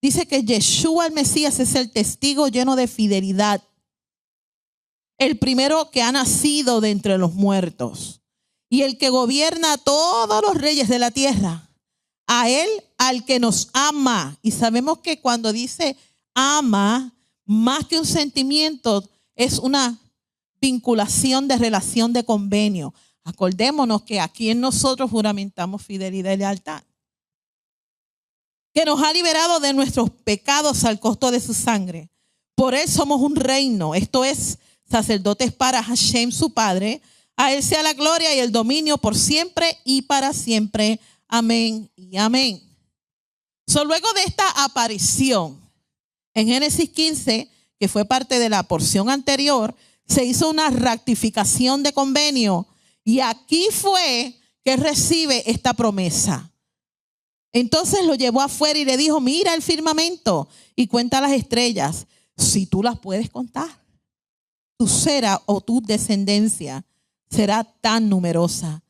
dice que Yeshua el Mesías es el testigo lleno de fidelidad, el primero que ha nacido de entre los muertos y el que gobierna a todos los reyes de la tierra. A él, al que nos ama. Y sabemos que cuando dice ama, más que un sentimiento, es una vinculación de relación de convenio. Acordémonos que aquí en nosotros juramentamos fidelidad y lealtad. Que nos ha liberado de nuestros pecados al costo de su sangre. Por él somos un reino, esto es, sacerdotes para Hashem su Padre. A él sea la gloria y el dominio por siempre y para siempre. Amén y amén. Luego de esta aparición en Génesis 15, que fue parte de la porción anterior, se hizo una ratificación de convenio. Y aquí fue que recibe esta promesa. Entonces lo llevó afuera y le dijo, mira el firmamento y cuenta las estrellas. Si tú las puedes contar, tu cera o tu descendencia será tan numerosa.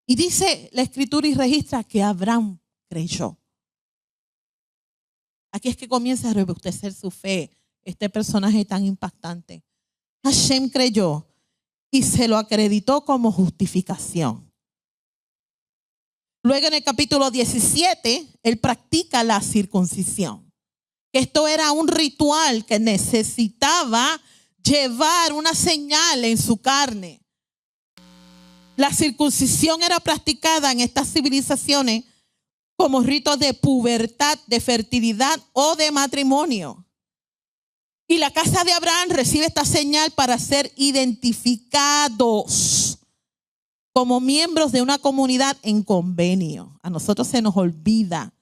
Y dice la escritura y registra que Abraham creyó. Aquí es que comienza a robustecer su fe, este personaje tan impactante. Hashem creyó y se lo acreditó como justificación. Luego en el capítulo 17, él practica la circuncisión. Esto era un ritual que necesitaba llevar una señal en su carne. La circuncisión era practicada en estas civilizaciones como ritos de pubertad, de fertilidad o de matrimonio. Y la casa de Abraham recibe esta señal para ser identificados como miembros de una comunidad en convenio. A nosotros se nos olvida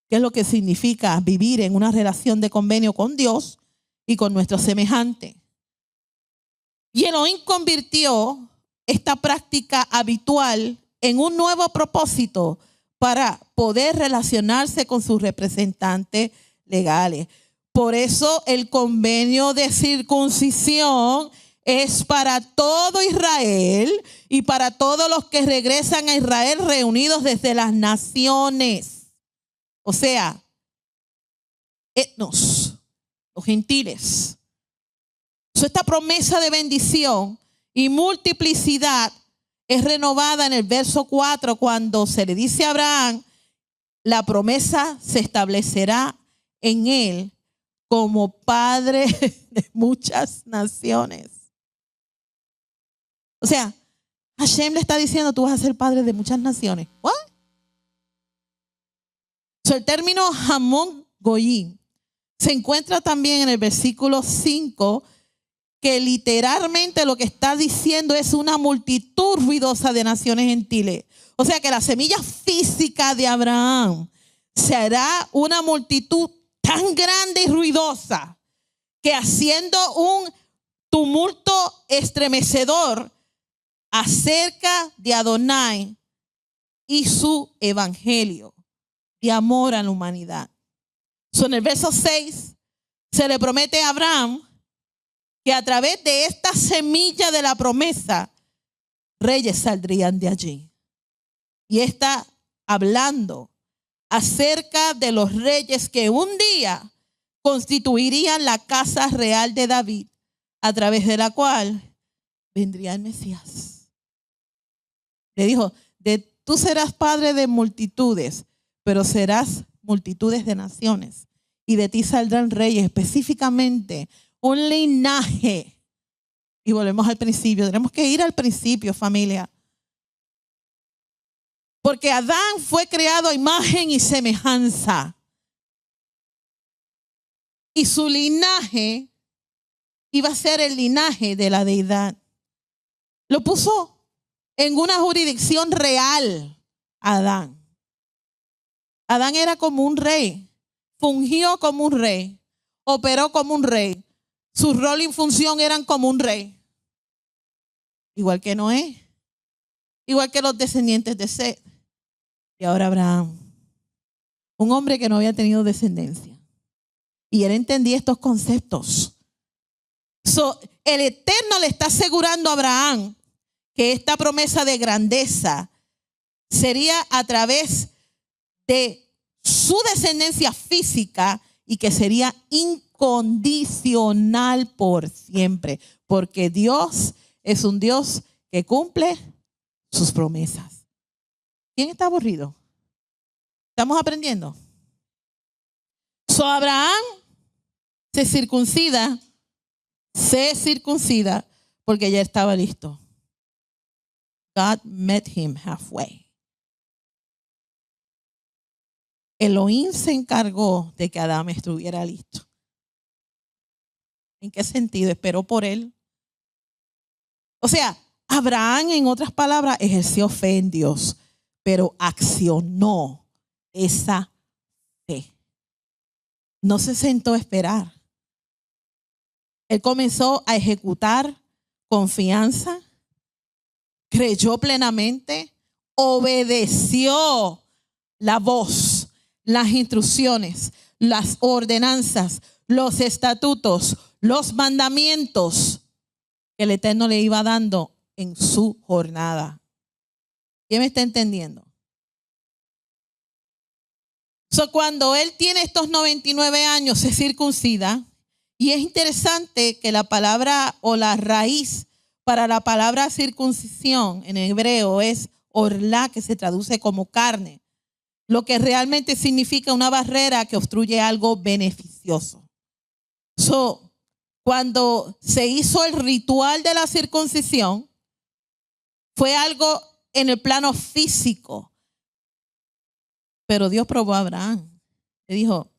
qué es lo que significa vivir en una relación de convenio con Dios y con nuestro semejante. Y Elohim convirtió esta práctica habitual en un nuevo propósito para poder relacionarse con sus representantes legales. Por eso el convenio de circuncisión es para todo Israel y para todos los que regresan a Israel reunidos desde las naciones. O sea, etnos, los gentiles. Esta promesa de bendición y multiplicidad es renovada en el verso 4 cuando se le dice a Abraham, la promesa se establecerá en él como padre de muchas naciones. O sea, Hashem le está diciendo, tú vas a ser padre de muchas naciones. ¿What? El término Hamon Goyim se encuentra también en el versículo 5, que literalmente lo que está diciendo es una multitud ruidosa de naciones gentiles. O sea que la semilla física de Abraham será una multitud tan grande y ruidosa que haciendo un tumulto estremecedor acerca de Adonai y su evangelio de amor a la humanidad. En el verso 6 se le promete a Abraham que a través de esta semilla de la promesa, reyes saldrían de allí. Y está hablando acerca de los reyes que un día constituirían la casa real de David, a través de la cual vendría el Mesías. Le dijo, tú serás padre de multitudes, pero serás multitudes de naciones. Y de ti saldrán reyes, específicamente un linaje. Y volvemos al principio. Tenemos que ir al principio, familia. Porque Adán fue creado a imagen y semejanza. Y su linaje iba a ser el linaje de la deidad. Lo puso en una jurisdicción real a Adán. Adán era como un rey. Fungió como un rey. Operó como un rey. Su rol y función eran como un rey. Igual que Noé. Igual que los descendientes de Set. Y ahora Abraham. Un hombre que no había tenido descendencia. Y él entendía estos conceptos. El Eterno le está asegurando a Abraham que esta promesa de grandeza sería a través de su descendencia física y que sería incondicional por siempre, porque Dios es un Dios que cumple sus promesas. ¿Quién está aburrido? ¿Estamos aprendiendo? Abraham se circuncida porque ya estaba listo. God met him halfway. Elohim se encargó de que Adán estuviera listo. ¿En qué sentido? Esperó por él. O sea, Abraham, en otras palabras, ejerció fe en Dios, pero accionó esa fe. No se sentó a esperar. Él comenzó a ejecutar confianza, creyó plenamente, obedeció la voz, las instrucciones, las ordenanzas, los estatutos, los mandamientos que el Eterno le iba dando en su jornada. ¿Quién me está entendiendo? Cuando él tiene estos 99 años, se circuncida. Y es interesante que la palabra o la raíz para la palabra circuncisión en hebreo es orla, que se traduce como carne, lo que realmente significa una barrera que obstruye algo beneficioso. Cuando se hizo el ritual de la circuncisión, fue algo en el plano físico. Pero Dios probó a Abraham. Le dijo,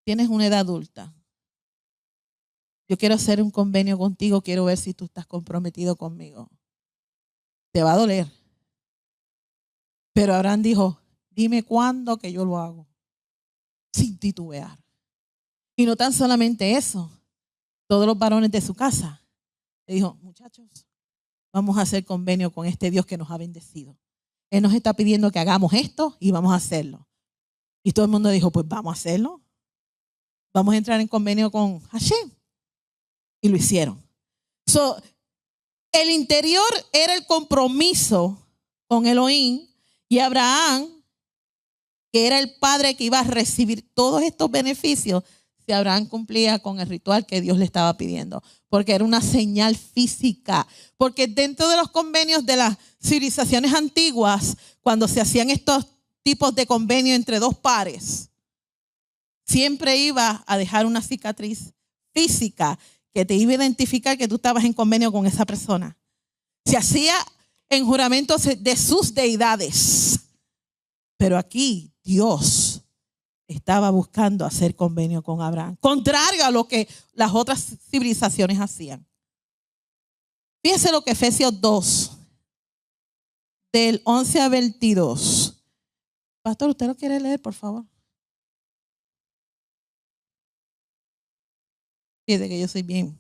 tienes una edad adulta. Yo quiero hacer un convenio contigo. Quiero ver si tú estás comprometido conmigo. Te va a doler. Pero Abraham dijo, dime cuándo que yo lo hago. Sin titubear. Y no tan solamente eso. Todos los varones de su casa le dijo, muchachos, vamos a hacer convenio con este Dios que nos ha bendecido. Él nos está pidiendo que hagamos esto y vamos a hacerlo. Y todo el mundo dijo, pues vamos a hacerlo. Vamos a entrar en convenio con Hashem. Y lo hicieron. El interior era el compromiso con Elohim, y Abraham, que era el padre que iba a recibir todos estos beneficios, si Abraham cumplía con el ritual que Dios le estaba pidiendo, porque era una señal física. Porque dentro de los convenios de las civilizaciones antiguas, cuando se hacían estos tipos de convenios entre dos pares, siempre iba a dejar una cicatriz física que te iba a identificar que tú estabas en convenio con esa persona. Se hacía en juramentos de sus deidades. Pero aquí Dios estaba buscando hacer convenio con Abraham, contrario a lo que las otras civilizaciones hacían. Fíjense lo que Efesios 2, del 11 a 22. Pastor, ¿usted lo quiere leer, por favor? Fíjate que yo soy bien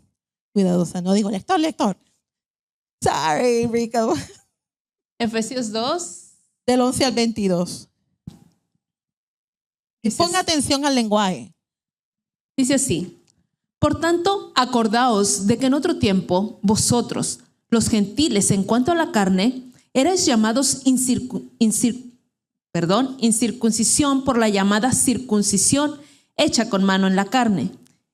cuidadosa. No digo lector. Sorry, Rico. Efesios 2. Del 11 al 22. Ponga atención al lenguaje. Dice así: por tanto, acordaos de que en otro tiempo vosotros, los gentiles, en cuanto a la carne, erais llamados incircuncisión por la llamada circuncisión hecha con mano en la carne.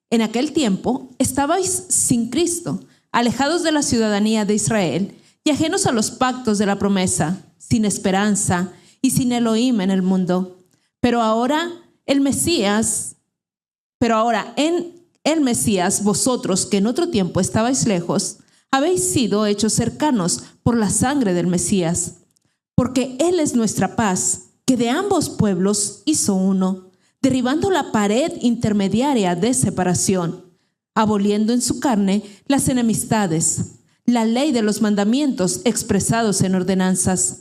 En aquel tiempo estabais sin Cristo, alejados de la ciudadanía de Israel y ajenos a los pactos de la promesa, sin esperanza y sin Elohim en el mundo. Pero ahora en el Mesías, vosotros que en otro tiempo estabais lejos, habéis sido hechos cercanos por la sangre del Mesías. Porque Él es nuestra paz, que de ambos pueblos hizo uno, derribando la pared intermediaria de separación, aboliendo en su carne las enemistades, la ley de los mandamientos expresados en ordenanzas,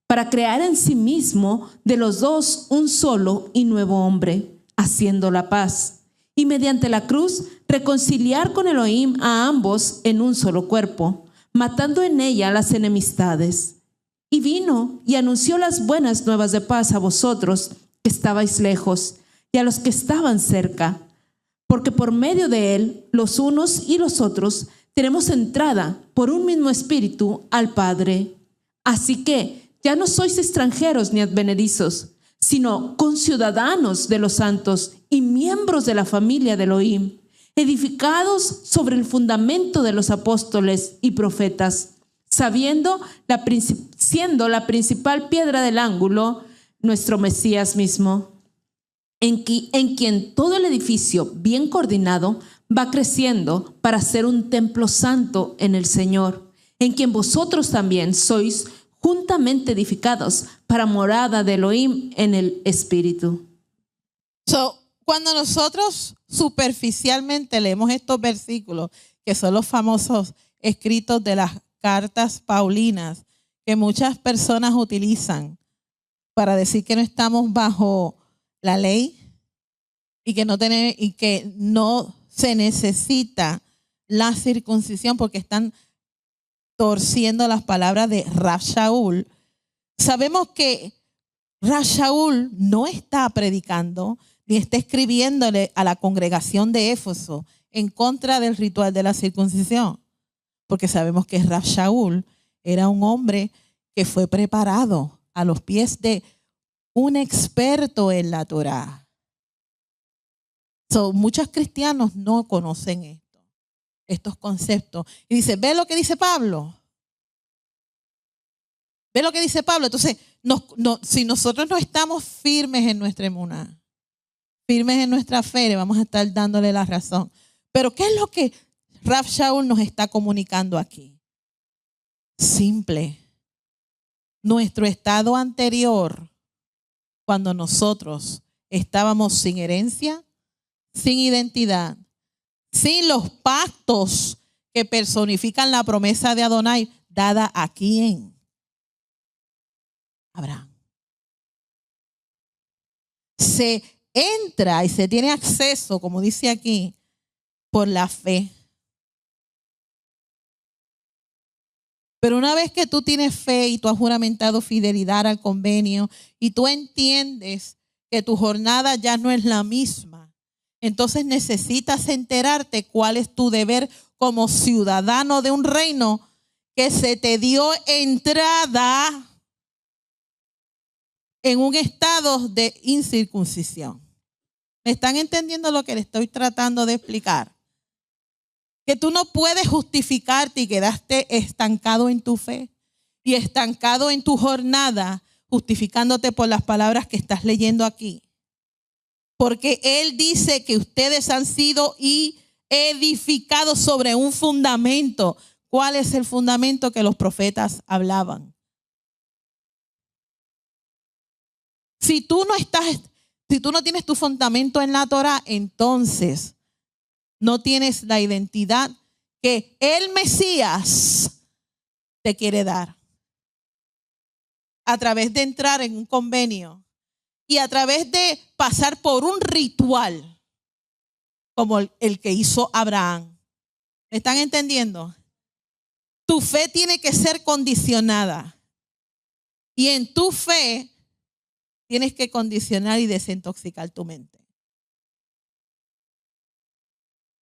para crear en sí mismo de los dos un solo y nuevo hombre, haciendo la paz, y mediante la cruz reconciliar con Elohim a ambos en un solo cuerpo, matando en ella las enemistades. Y vino y anunció las buenas nuevas de paz a vosotros que estabais lejos y a los que estaban cerca, porque por medio de él los unos y los otros tenemos entrada por un mismo espíritu al Padre. Así que ya no sois extranjeros ni advenedizos, sino conciudadanos de los santos y miembros de la familia de Elohim, edificados sobre el fundamento de los apóstoles y profetas, siendo la principal piedra del ángulo nuestro Mesías mismo, en quien todo el edificio bien coordinado va creciendo para ser un templo santo en el Señor, en quien vosotros también sois juntamente edificados para morada de Elohim en el Espíritu. Cuando nosotros superficialmente leemos estos versículos, que son los famosos escritos de las cartas paulinas, que muchas personas utilizan para decir que no estamos bajo la ley y que no se necesita la circuncisión porque están torciendo las palabras de Rav Shaul. Sabemos que Rav Shaul no está predicando ni está escribiéndole a la congregación de Éfeso en contra del ritual de la circuncisión, porque sabemos que Rav Shaul era un hombre que fue preparado a los pies de un experto en la Torá. Muchos cristianos no conocen estos conceptos. Y dice, ¿ve lo que dice Pablo? ¿Ve lo que dice Pablo? Entonces, si nosotros no estamos firmes en nuestra emuná, firmes en nuestra fe, le vamos a estar dándole la razón. Pero ¿qué es lo que Rav Shaul nos está comunicando aquí? Simple. Nuestro estado anterior, cuando nosotros estábamos sin herencia, sin identidad, sin los pactos que personifican la promesa de Adonai, dada a quién? Abraham. Se entra y se tiene acceso, como dice aquí, por la fe. Pero una vez que tú tienes fe y tú has juramentado fidelidad al convenio y tú entiendes que tu jornada ya no es la misma, entonces necesitas enterarte cuál es tu deber como ciudadano de un reino que se te dio entrada en un estado de incircuncisión. ¿Me están entendiendo lo que les estoy tratando de explicar? Que tú no puedes justificarte y quedaste estancado en tu fe y estancado en tu jornada, justificándote por las palabras que estás leyendo aquí. Porque Él dice que ustedes han sido edificados sobre un fundamento. ¿Cuál es el fundamento que los profetas hablaban? Si tú no tienes tu fundamento en la Torah, entonces no tienes la identidad que el Mesías te quiere dar. A través de entrar en un convenio y a través de pasar por un ritual como el que hizo Abraham. ¿Me están entendiendo? Tu fe tiene que ser condicionada. Y en tu fe tienes que condicionar y desintoxicar tu mente.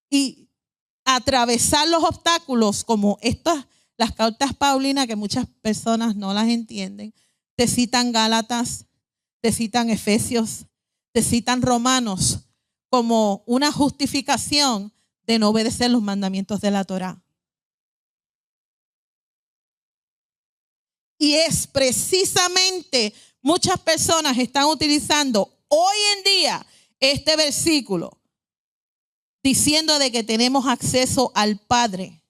Y atravesar los obstáculos como las cartas paulinas que muchas personas no las entienden. Te citan Gálatas, te citan Efesios, te citan Romanos como una justificación de no obedecer los mandamientos de la Torá. Y es precisamente muchas personas están utilizando hoy en día este versículo diciendo de que tenemos acceso al Padre.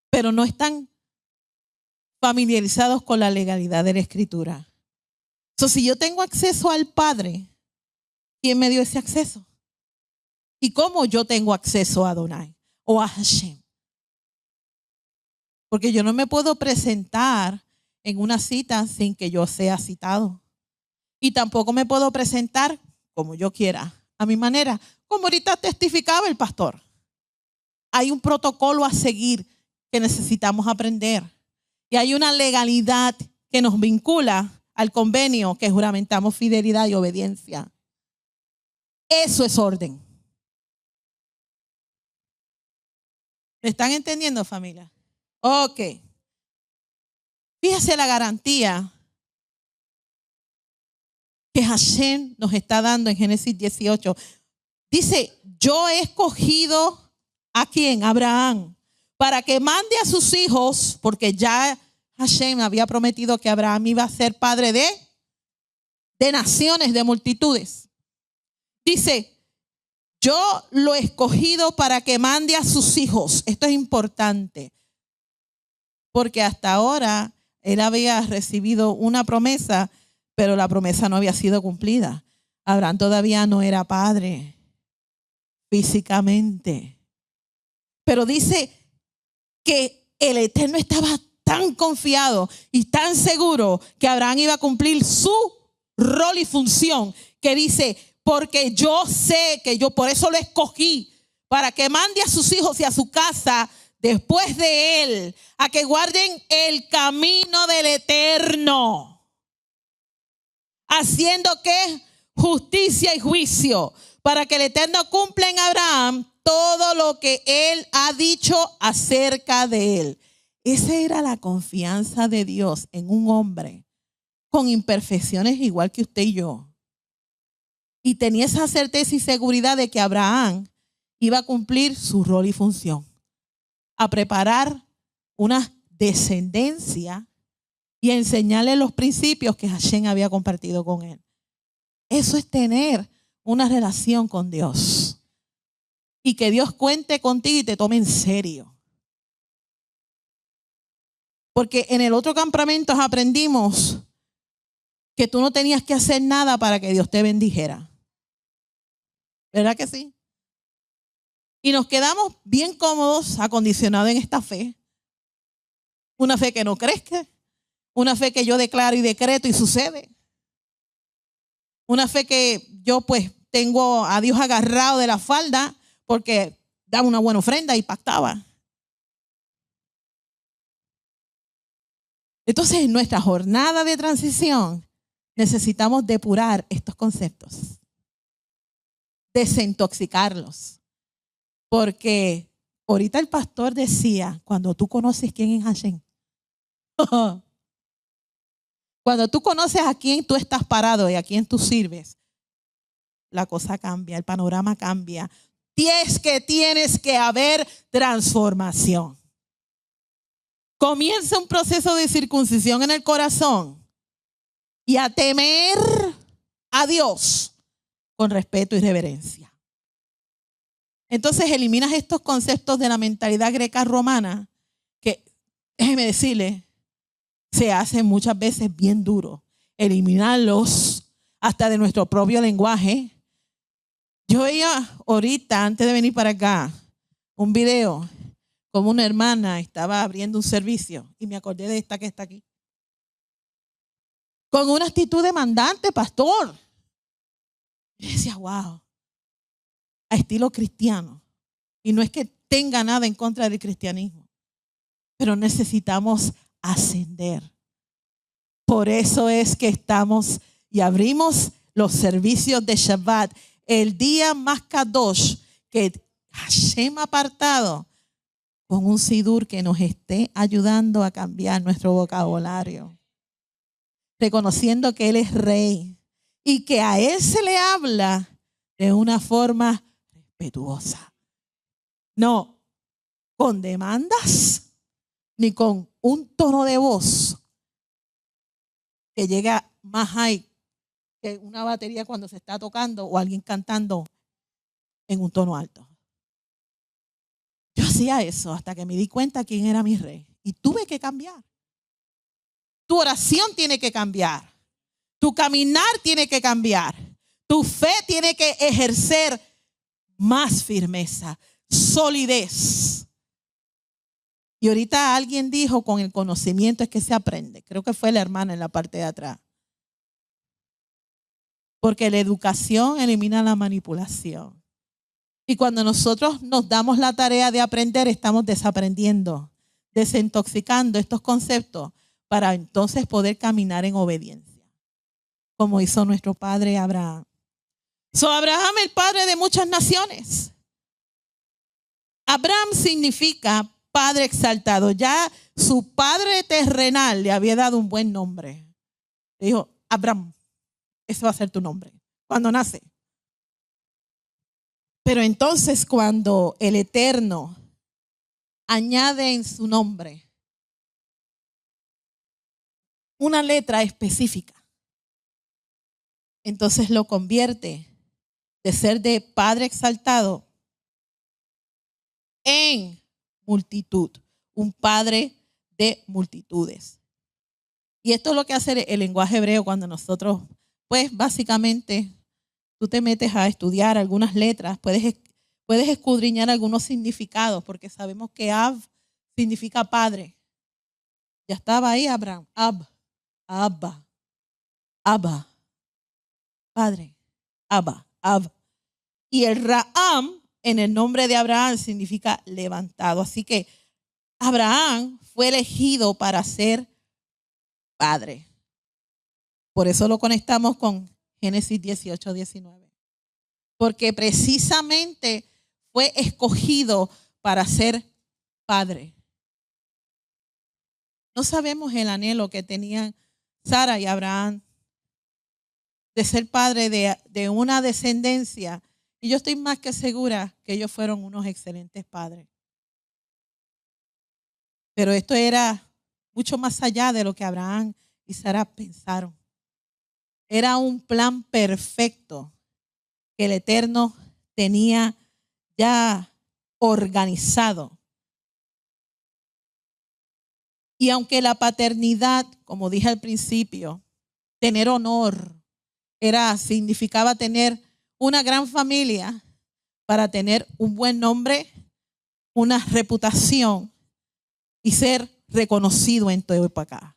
Pero no están familiarizados con la legalidad de la Escritura. Si yo tengo acceso al Padre, ¿quién me dio ese acceso? ¿Y cómo yo tengo acceso a Adonai o a Hashem? Porque yo no me puedo presentar en una cita sin que yo sea citado. Y tampoco me puedo presentar como yo quiera, a mi manera, como ahorita testificaba el pastor. Hay un protocolo a seguir que necesitamos aprender. Y hay una legalidad que nos vincula al convenio que juramentamos fidelidad y obediencia. Eso es orden. ¿Me están entendiendo, familia? Ok. Fíjese la garantía que Hashem nos está dando en Génesis 18. Dice, yo he escogido ¿a quién? Abraham, para que mande a sus hijos, porque ya Hashem había prometido que Abraham iba a ser padre de naciones, de multitudes. Dice, yo lo he escogido para que mande a sus hijos. Esto es importante, porque hasta ahora él había recibido una promesa, pero la promesa no había sido cumplida. Abraham todavía no era padre físicamente. Pero dice que el Eterno estaba tan confiado y tan seguro que Abraham iba a cumplir su rol y función, que dice, porque yo sé que yo por eso lo escogí, para que mande a sus hijos y a su casa después de él, a que guarden el camino del Eterno, haciendo que justicia y juicio, para que el Eterno cumpla en Abraham todo lo que él ha dicho acerca de él. Esa era la confianza de Dios en un hombre con imperfecciones igual que usted y yo. Y tenía esa certeza y seguridad de que Abraham iba a cumplir su rol y función, a preparar una descendencia y a enseñarle los principios que Hashem había compartido con él. Eso es tener una relación con Dios. Y que Dios cuente contigo y te tome en serio. Porque en el otro campamento aprendimos que tú no tenías que hacer nada para que Dios te bendijera. ¿Verdad que sí? Y nos quedamos bien cómodos, acondicionados en esta fe. Una fe que no crezca. Una fe que yo declaro y decreto y sucede. Una fe que yo pues tengo a Dios agarrado de la falda porque daba una buena ofrenda y pactaba. Entonces, en nuestra jornada de transición necesitamos depurar estos conceptos, desintoxicarlos. Porque ahorita el pastor decía, cuando tú conoces quién es Hashem, cuando tú conoces a quién tú estás parado y a quién tú sirves, la cosa cambia, el panorama cambia. Tienes que haber transformación. Comienza un proceso de circuncisión en el corazón y a temer a Dios con respeto y reverencia. Entonces eliminas estos conceptos de la mentalidad greca-romana que, déjeme decirle, se hace muchas veces bien duro. Eliminarlos hasta de nuestro propio lenguaje. Yo veía ahorita, antes de venir para acá, un video como una hermana estaba abriendo un servicio y me acordé de esta que está aquí. Con una actitud demandante, pastor. Y decía, wow, a estilo cristiano. Y no es que tenga nada en contra del cristianismo, pero necesitamos ascender. Por eso es que estamos y abrimos los servicios de Shabbat, el día más kadosh que Hashem ha apartado, con un sidur que nos esté ayudando a cambiar nuestro vocabulario, reconociendo que Él es Rey y que a Él se le habla de una forma respetuosa. No con demandas ni con un tono de voz que llega más high que una batería cuando se está tocando o alguien cantando en un tono alto. Yo hacía eso hasta que me di cuenta quién era mi rey. Y tuve que cambiar. Tu oración tiene que cambiar. Tu caminar tiene que cambiar. Tu fe tiene que ejercer más firmeza, solidez. Y ahorita alguien dijo, con el conocimiento es que se aprende. Creo que fue la hermana en la parte de atrás. Porque la educación elimina la manipulación. Y cuando nosotros nos damos la tarea de aprender, estamos desaprendiendo, desintoxicando estos conceptos para entonces poder caminar en obediencia, como hizo nuestro padre Abraham. Abraham, el padre de muchas naciones. Abraham significa padre exaltado. Ya su padre terrenal le había dado un buen nombre. Le dijo, Abraham, ese va a ser tu nombre cuando nace. Pero entonces cuando el Eterno añade en su nombre una letra específica, entonces lo convierte de ser de padre exaltado en multitud, un padre de multitudes. Y esto es lo que hace el lenguaje hebreo cuando nosotros, pues básicamente, tú te metes a estudiar algunas letras, puedes escudriñar algunos significados, porque sabemos que Ab significa padre. Ya estaba ahí Abraham, Abba, padre, Ab. Y el Raam en el nombre de Abraham significa levantado. Así que Abraham fue elegido para ser padre. Por eso lo conectamos con Génesis 18, 19. Porque precisamente fue escogido para ser padre. No sabemos el anhelo que tenían Sara y Abraham de ser padre de una descendencia. Y yo estoy más que segura que ellos fueron unos excelentes padres. Pero esto era mucho más allá de lo que Abraham y Sara pensaron. Era un plan perfecto que el Eterno tenía ya organizado. Y aunque la paternidad, como dije al principio, tener honor, significaba tener una gran familia para tener un buen nombre, una reputación y ser reconocido en todo acá.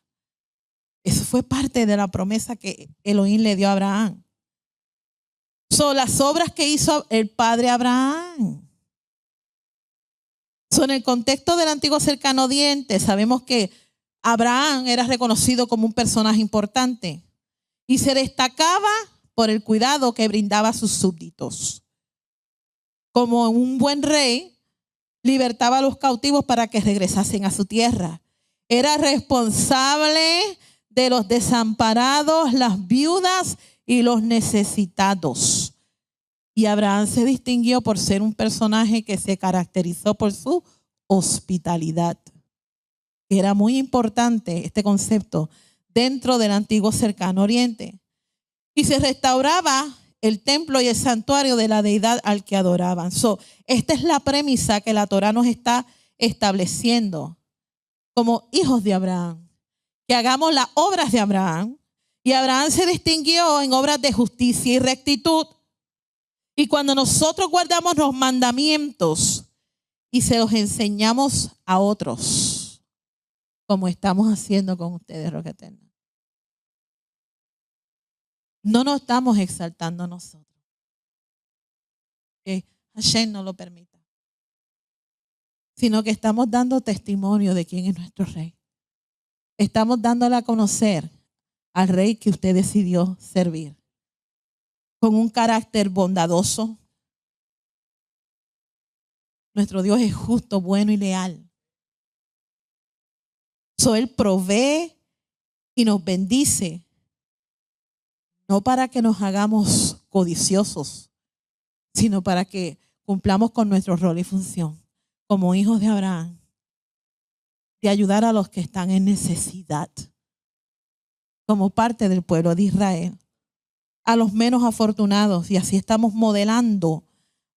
Eso fue parte de la promesa que Elohim le dio a Abraham. Son las obras que hizo el padre Abraham. En el contexto del antiguo cercano oriente, sabemos que Abraham era reconocido como un personaje importante y se destacaba por el cuidado que brindaba a sus súbditos. Como un buen rey, libertaba a los cautivos para que regresasen a su tierra. Era responsable de los desamparados, las viudas y los necesitados. Y Abraham se distinguió por ser un personaje que se caracterizó por su hospitalidad. Era muy importante este concepto dentro del antiguo cercano oriente. Y se restauraba el templo y el santuario de la deidad al que adoraban. Esta es la premisa que la Torá nos está estableciendo como hijos de Abraham. Que hagamos las obras de Abraham. Y Abraham se distinguió en obras de justicia y rectitud. Y cuando nosotros guardamos los mandamientos y se los enseñamos a otros, como estamos haciendo con ustedes, Roca Eterna, no nos estamos exaltando a nosotros. Que Hashem no lo permita. Sino que estamos dando testimonio de quién es nuestro rey. Estamos dándole a conocer al rey que usted decidió servir. Con un carácter bondadoso. Nuestro Dios es justo, bueno y leal. Él provee y nos bendice. No para que nos hagamos codiciosos, sino para que cumplamos con nuestro rol y función como hijos de Abraham, de ayudar a los que están en necesidad, como parte del pueblo de Israel, a los menos afortunados, y así estamos modelando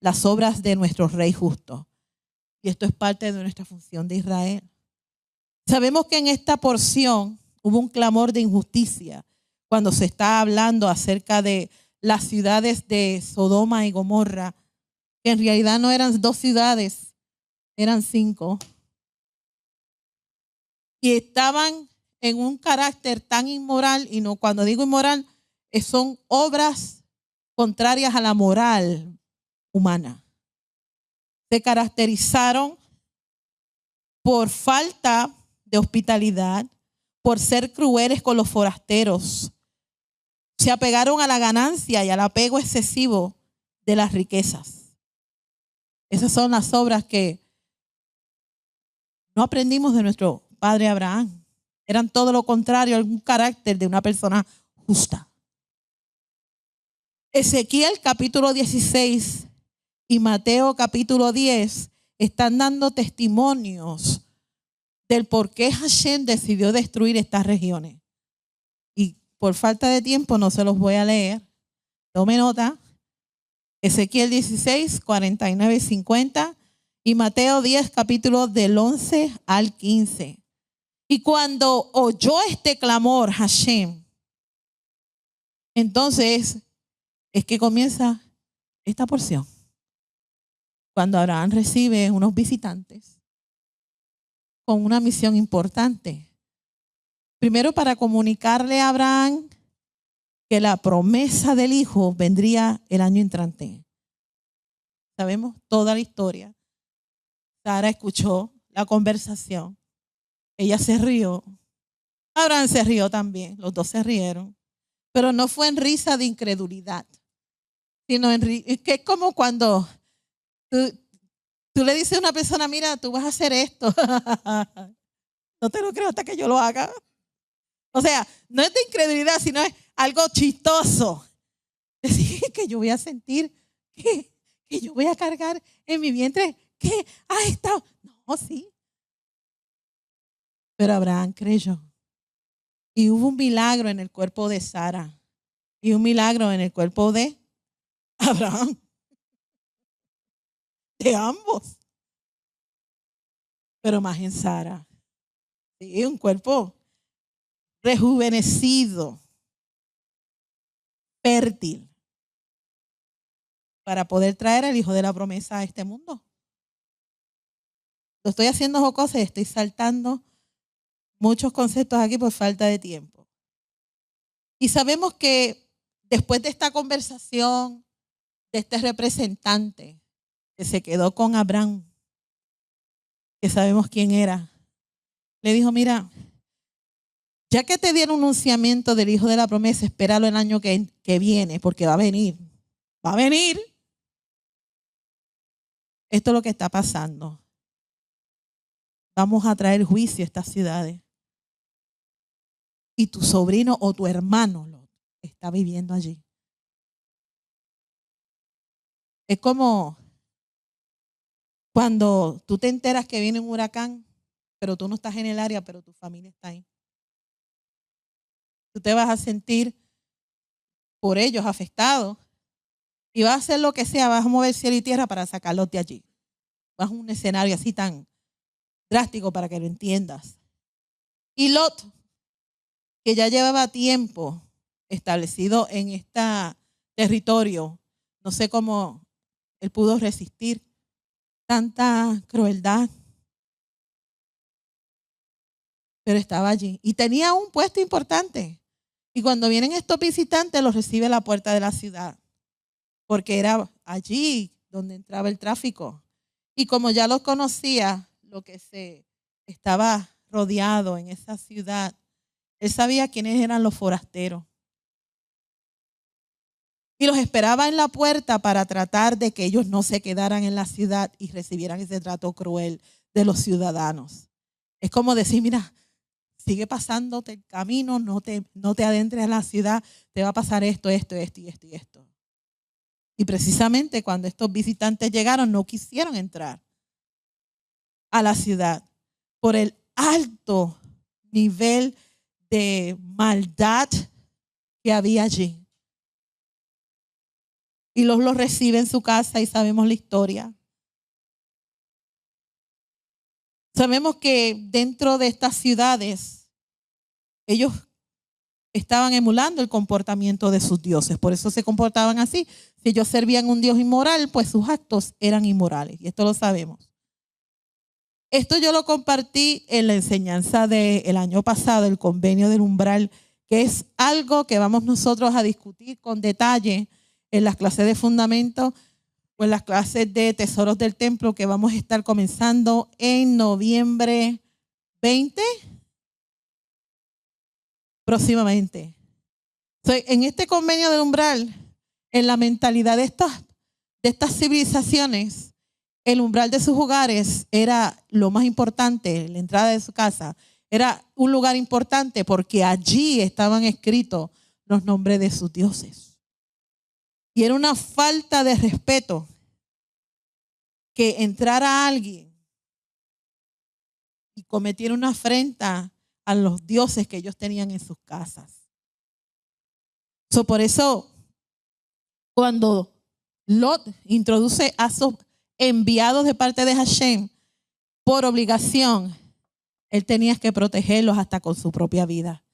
las obras de nuestro Rey justo. Y esto es parte de nuestra función de Israel. Sabemos que en esta porción hubo un clamor de injusticia cuando se está hablando acerca de las ciudades de Sodoma y Gomorra, que en realidad no eran 2 ciudades, eran 5. Y estaban en un carácter tan inmoral, y no, cuando digo inmoral, son obras contrarias a la moral humana. Se caracterizaron por falta de hospitalidad, por ser crueles con los forasteros. Se apegaron a la ganancia y al apego excesivo de las riquezas. Esas son las obras que no aprendimos de nuestro padre Abraham. Eran todo lo contrario, algún carácter de una persona justa. Ezequiel capítulo 16 y Mateo capítulo 10 están dando testimonios del por qué Hashem decidió destruir estas regiones. Y por falta de tiempo no se los voy a leer. Tome nota. Ezequiel 16, 49 y 50. Y Mateo 10, capítulo del 11 al 15. Y cuando oyó este clamor Hashem, entonces es que comienza esta porción. Cuando Abraham recibe unos visitantes con una misión importante. Primero, para comunicarle a Abraham que la promesa del hijo vendría el año entrante. Sabemos toda la historia. Sara escuchó la conversación. Ella se rió. Abraham se rió también. Los dos se rieron. Pero no fue en risa de incredulidad, sino que es como cuando tú le dices a una persona, mira, tú vas a hacer esto. No te lo creo hasta que yo lo haga. O sea, no es de incredulidad, sino es algo chistoso. Decir que yo voy a sentir que yo voy a cargar en mi vientre que ha estado. No, sí. Pero Abraham creyó. Y hubo un milagro en el cuerpo de Sara. Y un milagro en el cuerpo de Abraham. De ambos. Pero más en Sara. Sí, un cuerpo rejuvenecido, fértil, para poder traer al hijo de la promesa a este mundo. Lo estoy haciendo jocoso y estoy saltando muchos conceptos aquí por falta de tiempo. Y sabemos que después de esta conversación de este representante que se quedó con Abraham, que sabemos quién era, le dijo, mira, ya que te dieron un anunciamiento del hijo de la promesa, espéralo el año que viene, porque va a venir. Va a venir. Esto es lo que está pasando. Vamos a traer juicio a estas ciudades. Y tu sobrino o tu hermano Lot está viviendo allí. Es como cuando tú te enteras que viene un huracán, pero tú no estás en el área, pero tu familia está ahí. Tú te vas a sentir por ellos afectados y vas a hacer lo que sea, vas a mover cielo y tierra para sacarlos de allí. Vas a un escenario así tan drástico para que lo entiendas. Y Lot, que ya llevaba tiempo establecido en este territorio, no sé cómo él pudo resistir tanta crueldad, pero estaba allí y tenía un puesto importante. Y cuando vienen estos visitantes, los recibe a la puerta de la ciudad, porque era allí donde entraba el tráfico. Y como ya los conocía, lo que se estaba rodeado en esa ciudad, él sabía quiénes eran los forasteros. Y los esperaba en la puerta para tratar de que ellos no se quedaran en la ciudad y recibieran ese trato cruel de los ciudadanos. Es como decir, mira, sigue pasándote el camino, no te adentres en la ciudad, te va a pasar esto, esto, esto y esto y esto. Y precisamente cuando estos visitantes llegaron, no quisieron entrar a la ciudad por el alto nivel de maldad que había allí. Y los recibe en su casa y sabemos la historia. Sabemos que dentro de estas ciudades, ellos estaban emulando el comportamiento de sus dioses. Por eso se comportaban así. Si ellos servían a un dios inmoral, pues sus actos eran inmorales. Y esto lo sabemos. Esto yo lo compartí en la enseñanza del año pasado, el convenio del umbral, que es algo que vamos nosotros a discutir con detalle en las clases de fundamento o en las clases de tesoros del templo que vamos a estar comenzando en noviembre 20 próximamente. En este convenio del umbral, en la mentalidad de estas civilizaciones, el umbral de sus hogares era lo más importante, la entrada de su casa era un lugar importante porque allí estaban escritos los nombres de sus dioses. Y era una falta de respeto que entrara alguien y cometiera una afrenta a los dioses que ellos tenían en sus casas. Por eso, cuando Lot introduce a esos enviados de parte de Hashem por obligación. Él tenía que protegerlos hasta con su propia vida.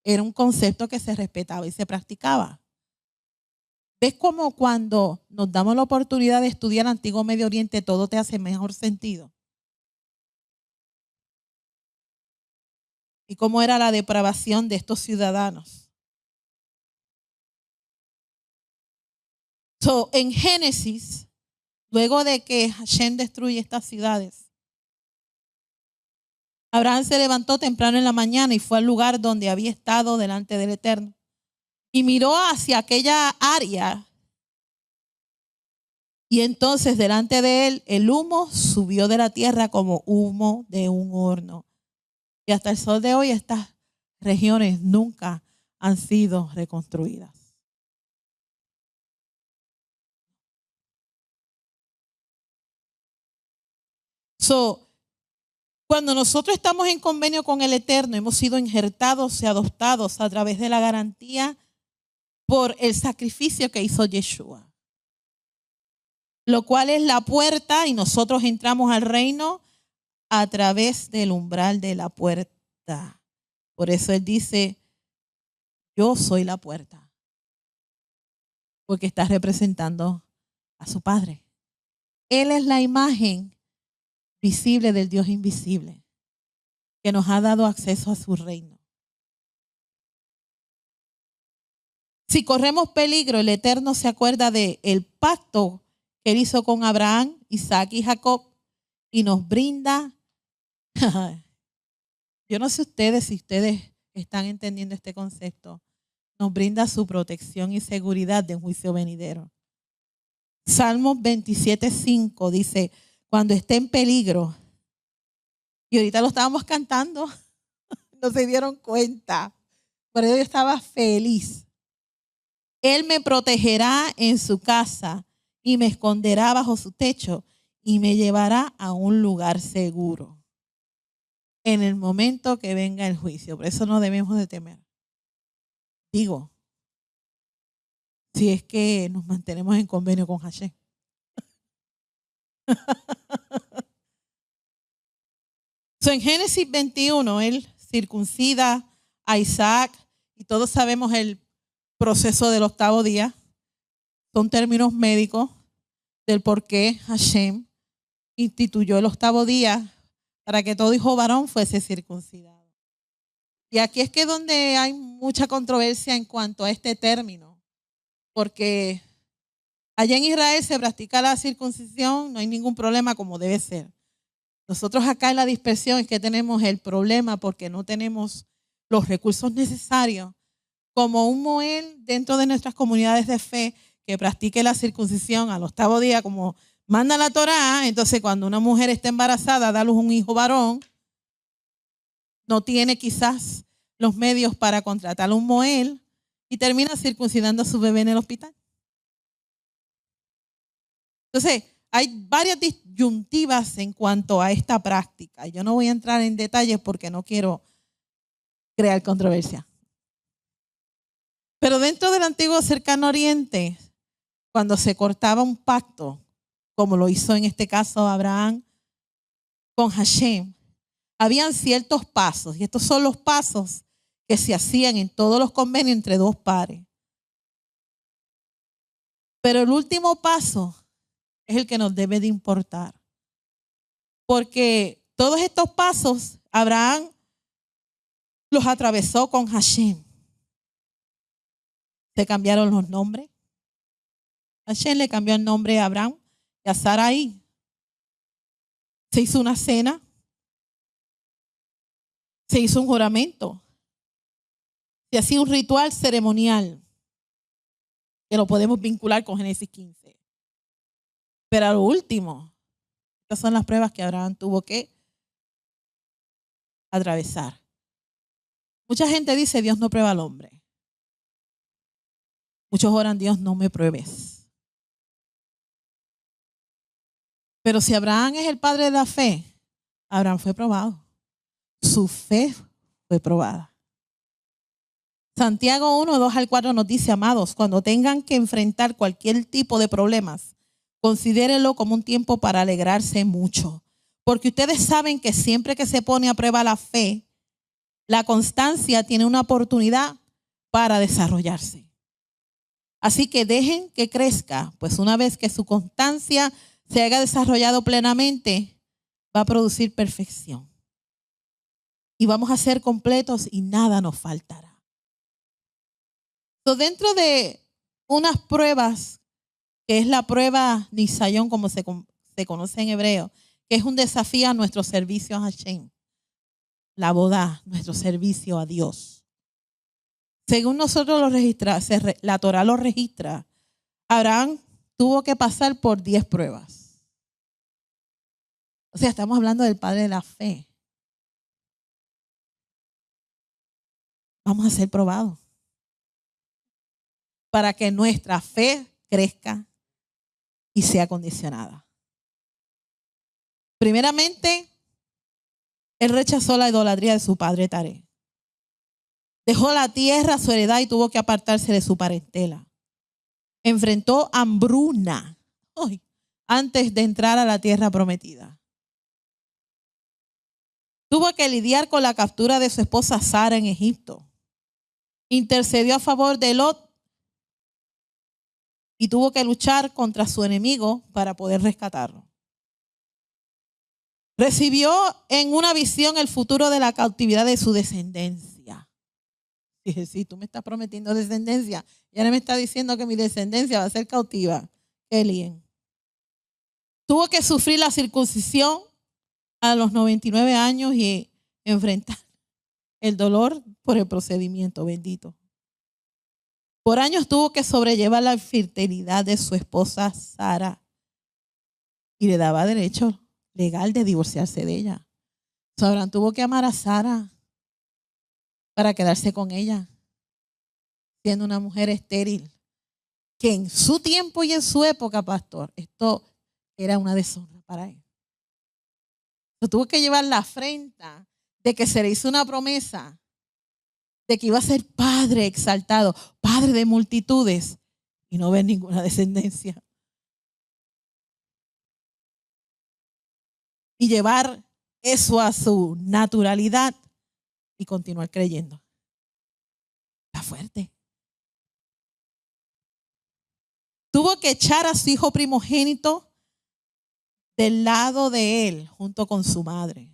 Era un concepto que se respetaba y se practicaba. ¿Ves cómo cuando nos damos la oportunidad de estudiar Antiguo Medio Oriente todo te hace mejor sentido? Y cómo era la depravación de estos ciudadanos. En Génesis, luego de que Hashem destruye estas ciudades, Abraham se levantó temprano en la mañana y fue al lugar donde había estado delante del Eterno. Y miró hacia aquella área. Y entonces delante de él el humo subió de la tierra como humo de un horno. Y hasta el sol de hoy estas regiones nunca han sido reconstruidas. Cuando nosotros estamos en convenio con el Eterno, hemos sido injertados y adoptados a través de la garantía por el sacrificio que hizo Yeshua, lo cual es la puerta, y nosotros entramos al reino a través del umbral de la puerta. Por eso él dice, yo soy la puerta, porque está representando a su Padre. Él es la imagen visible del Dios invisible, que nos ha dado acceso a su reino. Si corremos peligro, el Eterno se acuerda del pacto que él hizo con Abraham, Isaac y Jacob y nos brinda. Yo no sé si ustedes están entendiendo este concepto. Nos brinda su protección y seguridad de un juicio venidero. Salmos 27:5 dice, cuando esté en peligro, y ahorita lo estábamos cantando, no se dieron cuenta, por eso yo estaba feliz. Él me protegerá en su casa y me esconderá bajo su techo y me llevará a un lugar seguro en el momento que venga el juicio. Por eso no debemos de temer. Digo, si es que nos mantenemos en convenio con Hashem. En Génesis 21, él circuncida a Isaac y todos sabemos el proceso del octavo día. Son términos médicos del por qué Hashem instituyó el octavo día para que todo hijo varón fuese circuncidado. Y aquí es que donde hay mucha controversia en cuanto a este término, porque allá en Israel se practica la circuncisión, no hay ningún problema como debe ser. Nosotros acá en la dispersión es que tenemos el problema porque no tenemos los recursos necesarios como un Moel dentro de nuestras comunidades de fe que practique la circuncisión al octavo día como manda la Torá. Entonces cuando una mujer está embarazada, da a luz un hijo varón, no tiene quizás los medios para contratar a un Moel y termina circuncidando a su bebé en el hospital. Entonces, hay varias disyuntivas en cuanto a esta práctica. Yo no voy a entrar en detalles porque no quiero crear controversia. Pero dentro del antiguo cercano oriente, cuando se cortaba un pacto, como lo hizo en este caso Abraham con Hashem, habían ciertos pasos, y estos son los pasos que se hacían en todos los convenios entre dos pares. Pero el último paso es el que nos debe de importar. Porque todos estos pasos, Abraham los atravesó con Hashem. Se cambiaron los nombres. Hashem le cambió el nombre a Abraham y a Sarai. Se hizo una cena. Se hizo un juramento. Se hacía un ritual ceremonial que lo podemos vincular con Génesis 15. Pero a lo último, estas son las pruebas que Abraham tuvo que atravesar. Mucha gente dice, Dios no prueba al hombre. Muchos oran, Dios, no me pruebes. Pero si Abraham es el padre de la fe, Abraham fue probado. Su fe fue probada. Santiago 1, 2 al 4 nos dice, amados, cuando tengan que enfrentar cualquier tipo de problemas, considérenlo como un tiempo para alegrarse mucho. Porque ustedes saben que siempre que se pone a prueba la fe, la constancia tiene una oportunidad para desarrollarse. Así que dejen que crezca, pues una vez que su constancia se haya desarrollado plenamente, va a producir perfección. Y vamos a ser completos y nada nos faltará. Dentro de unas pruebas, que es la prueba Nisayón, como se conoce en hebreo, que es un desafío a nuestro servicio a Hashem. La boda, nuestro servicio a Dios. Según nosotros lo registra, la Torah lo registra, Abraham tuvo que pasar por 10 pruebas. O sea, estamos hablando del padre de la fe. Vamos a ser probados para que nuestra fe crezca y sea condicionada. Primeramente, él rechazó la idolatría de su padre Taré. Dejó la tierra, su heredad, y tuvo que apartarse de su parentela. Enfrentó hambruna antes de entrar a la tierra prometida. Tuvo que lidiar con la captura de su esposa Sara en Egipto. Intercedió a favor de Lot y tuvo que luchar contra su enemigo para poder rescatarlo. Recibió en una visión el futuro de la cautividad de su descendencia. Dije, sí, tú me estás prometiendo descendencia. Y ahora me está diciendo que mi descendencia va a ser cautiva. Qué bien. Tuvo que sufrir la circuncisión a los 99 años y enfrentar el dolor por el procedimiento, bendito. Por años tuvo que sobrellevar la infidelidad de su esposa Sara y le daba derecho legal de divorciarse de ella. Abraham tuvo que amar a Sara para quedarse con ella, siendo una mujer estéril, que en su tiempo y en su época, pastor, esto era una deshonra para él. Tuvo que llevar la afrenta de que se le hizo una promesa de que iba a ser padre exaltado, padre de multitudes, y no ver ninguna descendencia. Y llevar eso a su naturalidad y continuar creyendo. Está fuerte. Tuvo que echar a su hijo primogénito del lado de él, junto con su madre.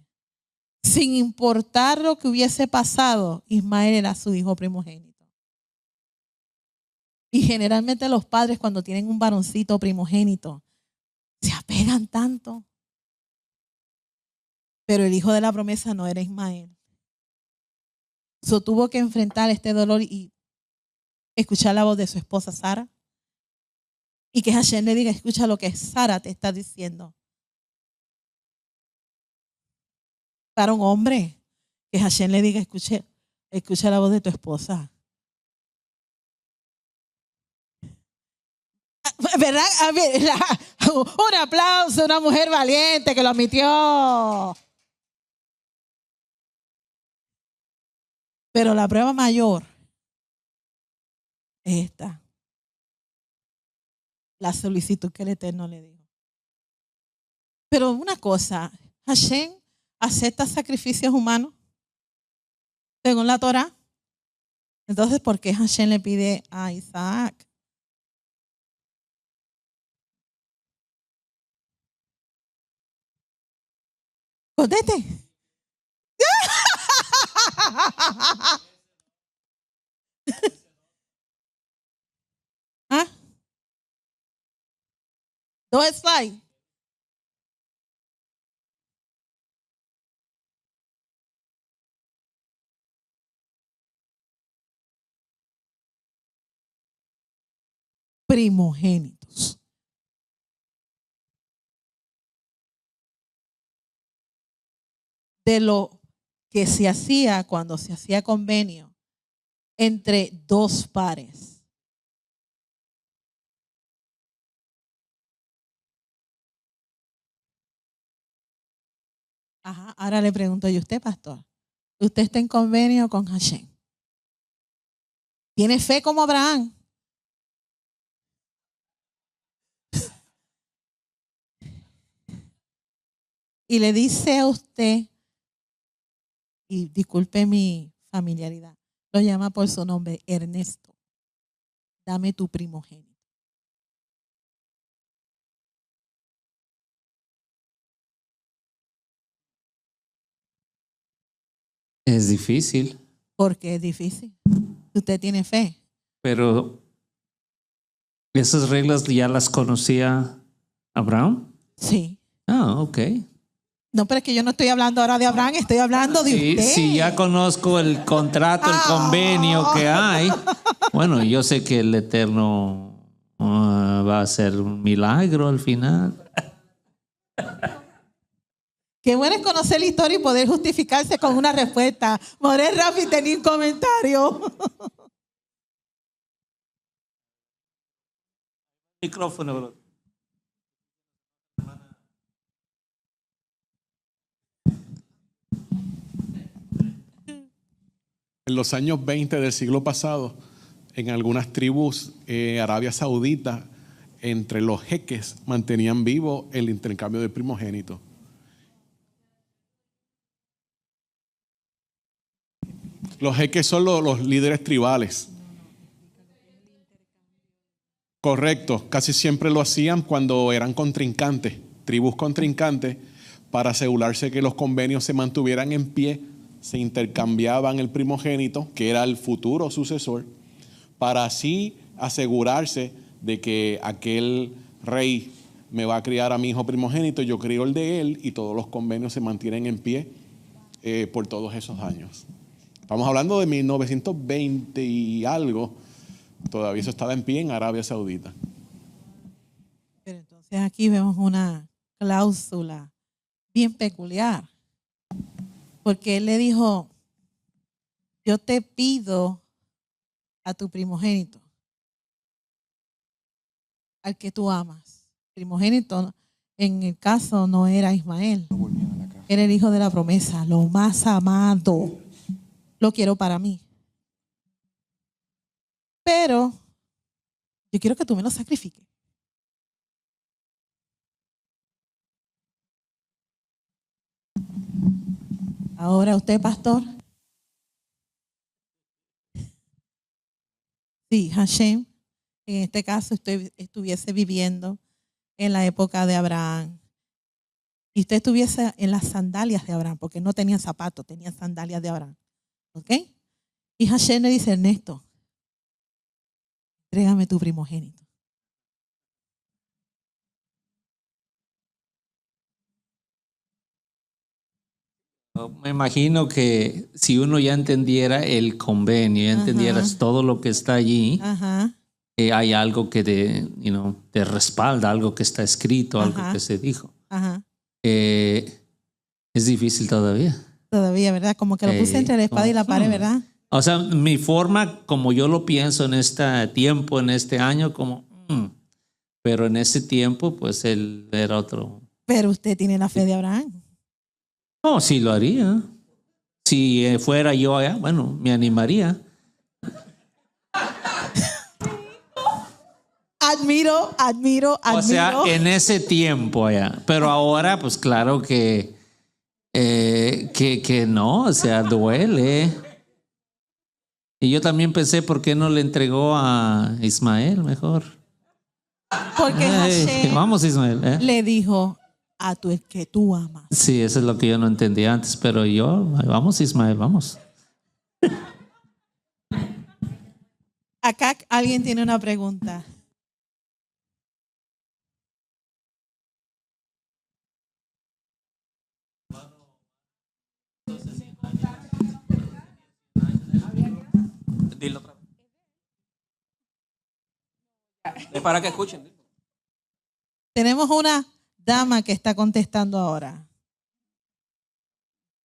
Sin importar lo que hubiese pasado, Ismael era su hijo primogénito. Y generalmente los padres, cuando tienen un varoncito primogénito, se apegan tanto. Pero el hijo de la promesa no era Ismael. Tuvo que enfrentar este dolor y escuchar la voz de su esposa Sara. Y que Hashem le diga, escucha lo que Sara te está diciendo. Para un hombre, que Hashem le diga, escucha la voz de tu esposa. ¿Verdad? A ver, un aplauso a una mujer valiente que lo admitió. Pero la prueba mayor es esta. La solicitud que el Eterno le dijo. Pero una cosa, Hashem acepta sacrificios humanos según la Torah. Entonces, ¿por qué Hashem le pide a Isaac? Conteste. ¿Ah? ¿Dónde está? Primogénitos. De lo que se hacía cuando se hacía convenio entre dos pares. Ajá, ahora le pregunto yo, usted, pastor, ¿usted está en convenio con Hashem? Tiene fe como Abraham. Y le dice a usted, y disculpe mi familiaridad, lo llama por su nombre, Ernesto, dame tu primogénito. Es difícil, Porque es difícil. Usted tiene fe. pero esas reglas ya las conocía Abraham. Sí. Ah, ok. No, pero es que yo no estoy hablando ahora de Abraham, estoy hablando de Sí, usted. sí, ya conozco el contrato, el convenio que hay. Bueno, yo sé que el Eterno va a hacer un milagro al final. Qué bueno es conocer la historia y poder justificarse con una respuesta. Morel Rafi tenía un comentario. Micrófono, bro. En los años 20 del siglo pasado, en algunas tribus Arabia Saudita, entre los jeques mantenían vivo el intercambio de primogénitos. Los jeques son los líderes tribales. Correcto, casi siempre lo hacían cuando eran contrincantes, tribus contrincantes, para asegurarse que los convenios se mantuvieran en pie, se intercambiaban el primogénito, que era el futuro sucesor, para así asegurarse de que aquel rey me va a criar a mi hijo primogénito, yo crío el de él y todos los convenios se mantienen en pie por todos esos años. Estamos hablando de 1920 y algo. Todavía eso estaba en pie en Arabia Saudita. Pero entonces aquí vemos una cláusula bien peculiar. Porque él le dijo, yo te pido a tu primogénito, al que tú amas. Primogénito en el caso no era Ismael, era el hijo de la promesa, lo más amado. Lo quiero para mí. Pero yo quiero que tú me lo sacrifiques. Ahora usted, pastor. Sí, Hashem, en este caso usted estuviese viviendo en la época de Abraham. Y usted estuviese en las sandalias de Abraham, porque no tenía zapatos, tenía sandalias de Abraham. ¿Ok? Y Hashem le dice, Ernesto, entrégame tu primogénito. Me imagino que si uno ya entendiera el convenio, ya entendieras todo lo que está allí, hay algo que te respalda, algo que está escrito, algo que se dijo. Es difícil todavía. Todavía, ¿verdad? Como que lo puse entre la espada y la pared, ¿verdad? O sea, mi forma, como yo lo pienso en este tiempo, en este año, pero en ese tiempo, pues él era otro. Pero usted tiene la fe de Abraham. No, sí lo haría. Si fuera yo allá, bueno, me animaría. Admiro. O sea, en ese tiempo allá. Pero ahora, pues claro que no, o sea, duele. Y yo también pensé, ¿por qué no le entregó a Ismael mejor? Porque Hashem vamos, Ismael. le dijo a tu el que tú amas. Sí, eso es lo que yo no entendía antes, pero vamos, Ismael, vamos. Acá alguien tiene una pregunta. Dilo otra vez. Es para que escuchen. Tenemos una dama que está contestando ahora.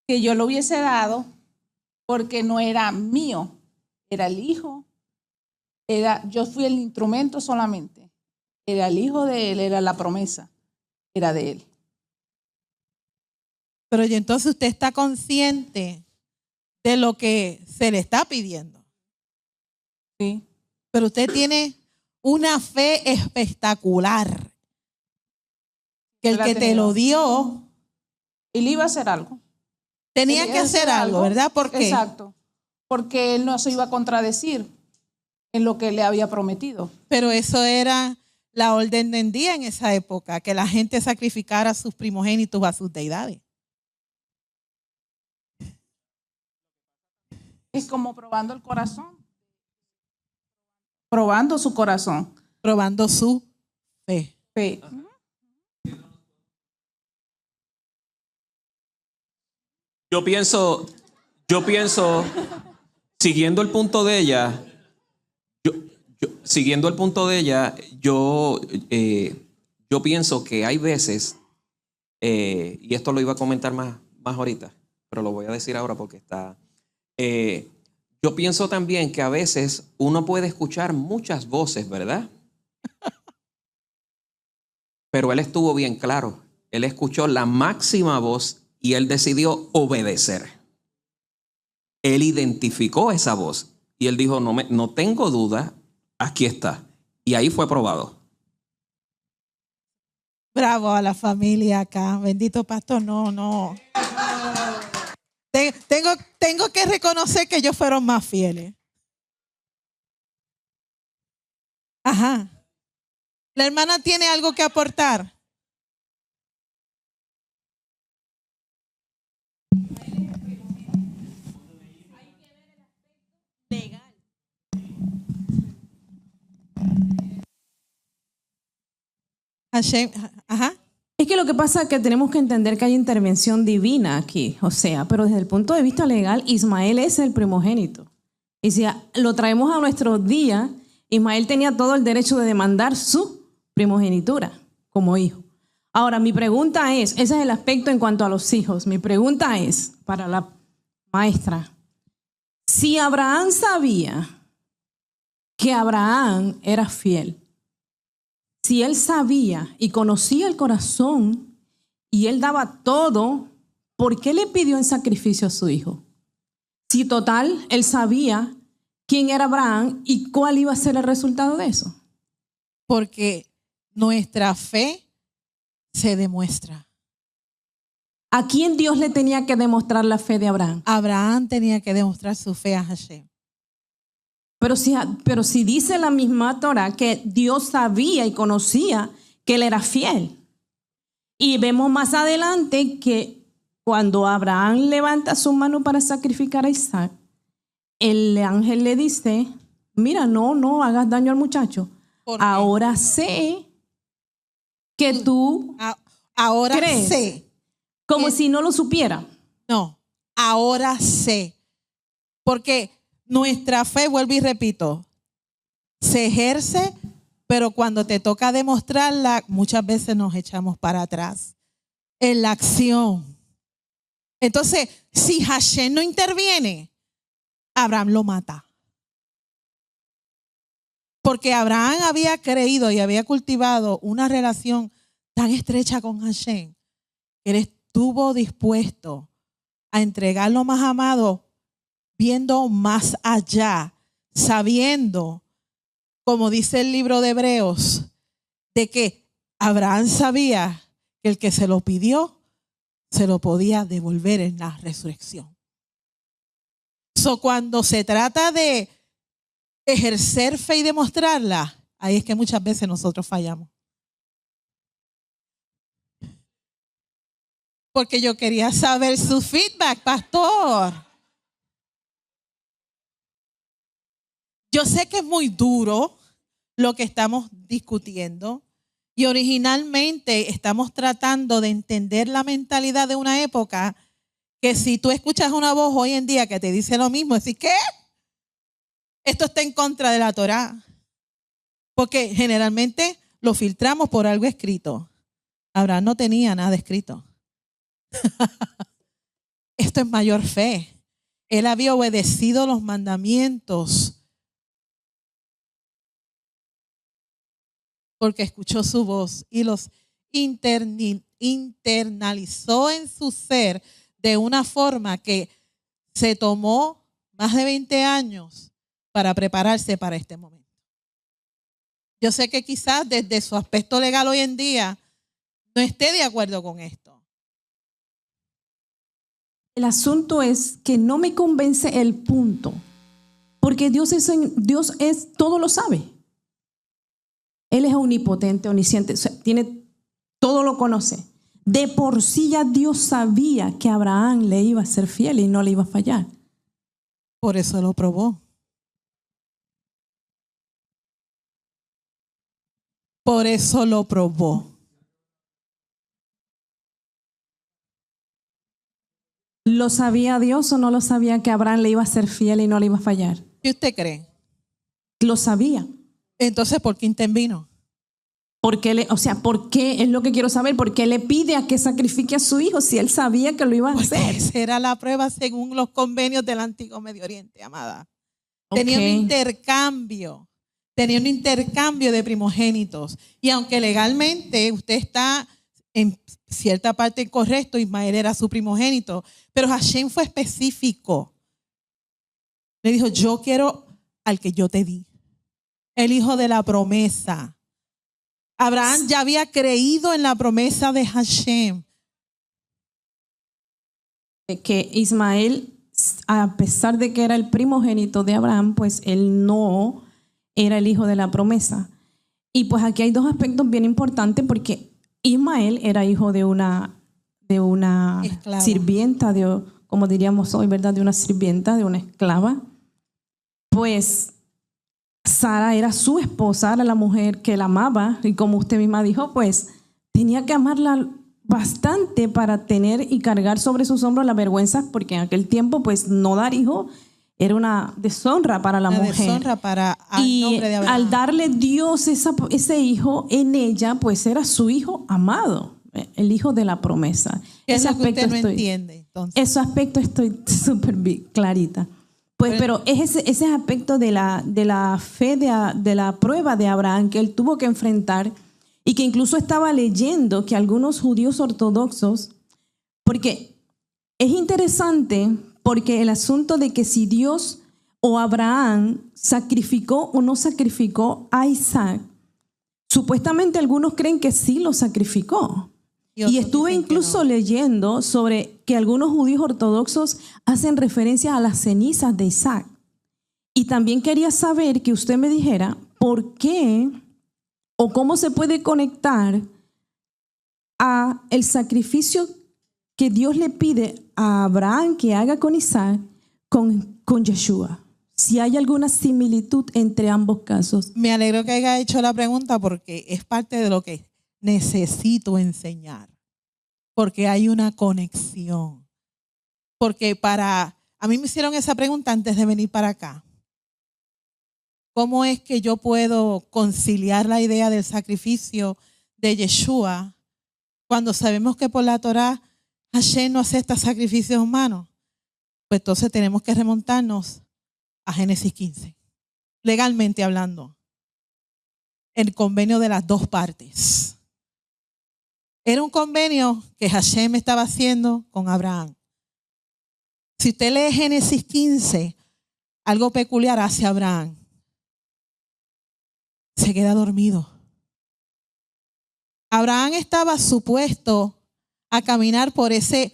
Que yo lo hubiese dado porque no era mío, era el hijo. Yo fui el instrumento solamente. Era el hijo de él, era la promesa, era de él. Pero y entonces usted está consciente de lo que se le está pidiendo. Sí. Pero usted tiene una fe espectacular. Que el que te lo dio y le iba a hacer algo. tenía que hacer algo, ¿verdad? ¿Por qué? Exacto. Porque él no se iba a contradecir en lo que le había prometido. Pero eso era la orden del día en esa época, que la gente sacrificara a sus primogénitos a sus deidades. Es como probando el corazón. Probando su corazón. Probando su fe. Fe. Yo pienso, siguiendo el punto de ella, yo pienso que hay veces, y esto lo iba a comentar más ahorita, pero lo voy a decir ahora porque está. Yo pienso también que a veces uno puede escuchar muchas voces, ¿verdad? Pero él estuvo bien claro. Él escuchó la máxima voz y él decidió obedecer. Él identificó esa voz y él dijo, no tengo duda, aquí está. Y ahí fue probado. Bravo a la familia acá. Bendito pastor, no. Tengo que reconocer que ellos fueron más fieles. Ajá. La hermana tiene algo que aportar. Legal. Ajá. Es que lo que pasa es que tenemos que entender que hay intervención divina aquí, o sea, pero desde el punto de vista legal, Ismael es el primogénito. Y si lo traemos a nuestros días, Ismael tenía todo el derecho de demandar su primogenitura como hijo. Ahora, mi pregunta es, ese es el aspecto en cuanto a los hijos, mi pregunta es para la maestra, si Abraham sabía que Abraham era fiel, si él sabía y conocía el corazón y él daba todo, ¿por qué le pidió en sacrificio a su hijo? Si total, él sabía quién era Abraham y cuál iba a ser el resultado de eso. Porque nuestra fe se demuestra. ¿A quién Dios le tenía que demostrar la fe de Abraham? Abraham tenía que demostrar su fe a Hashem. Pero si dice la misma Torah que Dios sabía y conocía que él era fiel. Y vemos más adelante que cuando Abraham levanta su mano para sacrificar a Isaac, el ángel le dice, mira, no hagas daño al muchacho. Ahora sé que tú ahora crees, sé. como si no lo supiera. No, ahora sé. Porque nuestra fe, vuelvo y repito, se ejerce, pero cuando te toca demostrarla, muchas veces nos echamos para atrás en la acción. Entonces, si Hashem no interviene, Abraham lo mata. Porque Abraham había creído y había cultivado una relación tan estrecha con Hashem, que él estuvo dispuesto a entregar lo más amado, viendo más allá, sabiendo, como dice el libro de Hebreos, de que Abraham sabía que el que se lo pidió, se lo podía devolver en la resurrección. Cuando se trata de ejercer fe y demostrarla, ahí es que muchas veces nosotros fallamos. Porque yo quería saber su feedback, pastor. Yo sé que es muy duro lo que estamos discutiendo y originalmente estamos tratando de entender la mentalidad de una época que si tú escuchas una voz hoy en día que te dice lo mismo, decís, ¿qué? Esto está en contra de la Torá. Porque generalmente lo filtramos por algo escrito. Abraham no tenía nada escrito. Esto es mayor fe. Él había obedecido los mandamientos porque escuchó su voz y los internalizó en su ser de una forma que se tomó más de 20 años para prepararse para este momento. Yo sé que quizás desde su aspecto legal hoy en día no esté de acuerdo con esto. El asunto es que no me convence el punto, porque Dios es todo lo sabe. Él es omnipotente, omnisciente, o sea, todo lo conoce. De por sí ya Dios sabía que Abraham le iba a ser fiel y no le iba a fallar. Por eso lo probó. Por eso lo probó. ¿Lo sabía Dios o no lo sabía que Abraham le iba a ser fiel y no le iba a fallar? ¿Qué usted cree? Lo sabía. Entonces, ¿por qué intervino? ¿Por qué es lo que quiero saber? ¿Por qué le pide a que sacrifique a su hijo si él sabía que lo iba a hacer? Esa era la prueba según los convenios del antiguo Medio Oriente, amada. Okay. Tenía un intercambio de primogénitos. Y aunque legalmente usted está en cierta parte incorrecto, Ismael era su primogénito, pero Hashem fue específico. Le dijo, yo quiero al que yo te di, el hijo de la promesa. Abraham ya había creído en la promesa de Hashem. Que Ismael, a pesar de que era el primogénito de Abraham, pues él no era el hijo de la promesa. Y pues aquí hay dos aspectos bien importantes, porque Ismael era hijo de una sirvienta, como diríamos hoy, ¿verdad? De una sirvienta, de una esclava. Pues Sara era su esposa, era la mujer que la amaba, y como usted misma dijo, pues tenía que amarla bastante para tener y cargar sobre sus hombros la vergüenza, porque en aquel tiempo pues no dar hijo era una deshonra para la mujer. Deshonra para el nombre de Abraham. Al darle Dios ese hijo en ella, pues era su hijo amado, el hijo de la promesa. ¿Qué es lo que usted no entiende, entonces? Ese aspecto estoy súper clarita. Pues, pero es ese aspecto de la fe, de la prueba de Abraham que él tuvo que enfrentar, y que incluso estaba leyendo que algunos judíos ortodoxos, porque es interesante, porque el asunto de que si Dios o Abraham sacrificó o no sacrificó a Isaac, supuestamente algunos creen que sí lo sacrificó. Y estuve incluso leyendo sobre que algunos judíos ortodoxos hacen referencia a las cenizas de Isaac. Y también quería saber que usted me dijera por qué o cómo se puede conectar a el sacrificio que Dios le pide a Abraham que haga con Isaac con Yeshua. Si hay alguna similitud entre ambos casos. Me alegro que haya hecho la pregunta, porque es parte de lo que necesito enseñar, porque hay una conexión. Porque a mí me hicieron esa pregunta antes de venir para acá. ¿Cómo es que yo puedo conciliar la idea del sacrificio de Yeshua cuando sabemos que por la Torá Hashem no acepta sacrificios humanos? Pues entonces tenemos que remontarnos a Génesis 15, legalmente hablando, el convenio de las dos partes. Era un convenio que Hashem estaba haciendo con Abraham. Si usted lee Génesis 15, algo peculiar hace Abraham. Se queda dormido. Abraham estaba supuesto a caminar por ese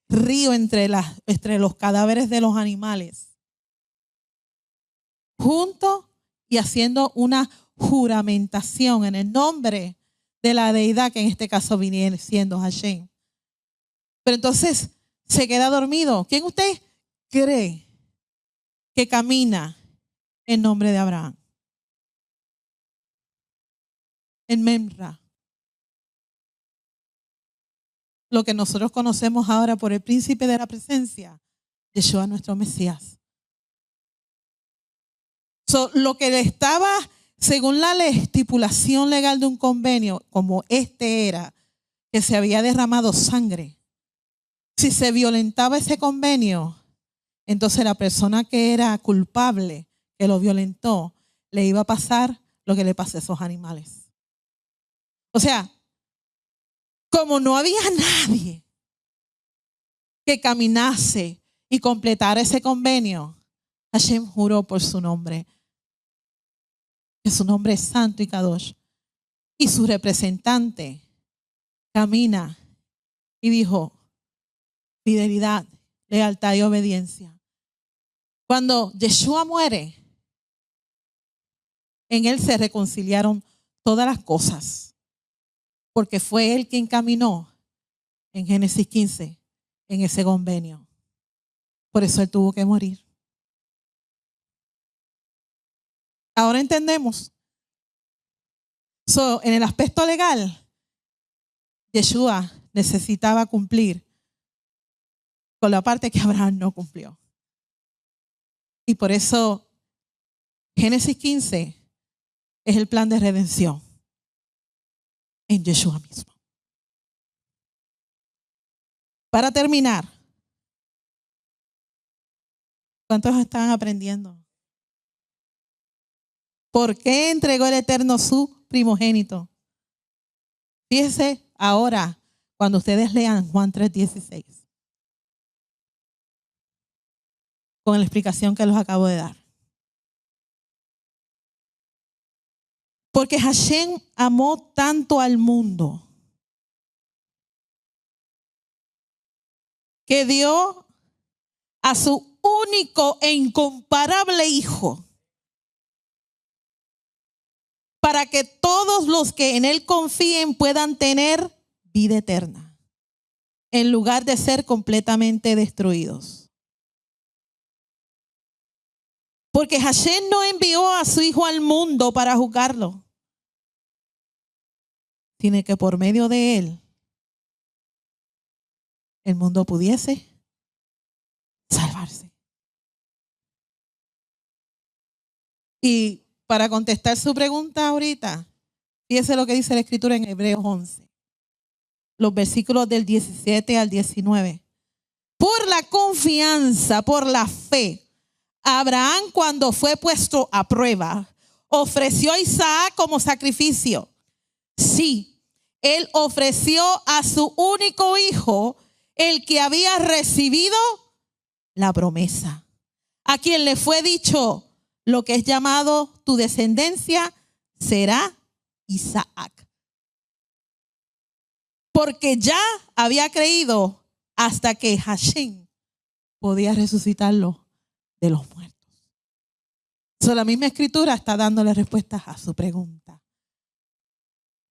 río entre los cadáveres de los animales, junto y haciendo una juramentación en el nombre de la deidad, que en este caso viene siendo Hashem. Pero entonces se queda dormido. ¿Quién usted cree que camina en nombre de Abraham? En Memra. Lo que nosotros conocemos ahora por el príncipe de la presencia, Yeshua, nuestro Mesías. Lo que le estaba, según la estipulación legal de un convenio, como este era, que se había derramado sangre. Si se violentaba ese convenio, entonces la persona que era culpable, que lo violentó, le iba a pasar lo que le pasó a esos animales. O sea, como no había nadie que caminase y completara ese convenio, Hashem juró por su nombre, que su nombre es santo y kadosh. Y su representante camina y dijo, fidelidad, lealtad y obediencia. Cuando Yeshua muere, en él se reconciliaron todas las cosas, porque fue él quien caminó en Génesis 15, en ese convenio. Por eso él tuvo que morir. Ahora entendemos. En el aspecto legal, Yeshua necesitaba cumplir con la parte que Abraham no cumplió. Y por eso Génesis 15 es el plan de redención en Yeshua mismo. Para terminar, ¿cuántos están aprendiendo? ¿Por qué entregó el Eterno su primogénito? Fíjense ahora, cuando ustedes lean Juan 3:16, con la explicación que les acabo de dar. Porque Hashem amó tanto al mundo que dio a su único e incomparable Hijo, para que todos los que en él confíen puedan tener vida eterna, en lugar de ser completamente destruidos. Porque Hashem no envió a su Hijo al mundo para juzgarlo, sino que por medio de él el mundo pudiese salvarse. Y para contestar su pregunta ahorita, fíjese lo que dice la Escritura en Hebreos 11, los versículos del 17 al 19. Por la confianza, por la fe, Abraham, cuando fue puesto a prueba, ofreció a Isaac como sacrificio. Sí, él ofreció a su único hijo, el que había recibido la promesa, a quien le fue dicho: lo que es llamado tu descendencia será Isaac. Porque ya había creído hasta que Hashem podía resucitarlo de los muertos. La misma Escritura está dándole respuestas a su pregunta.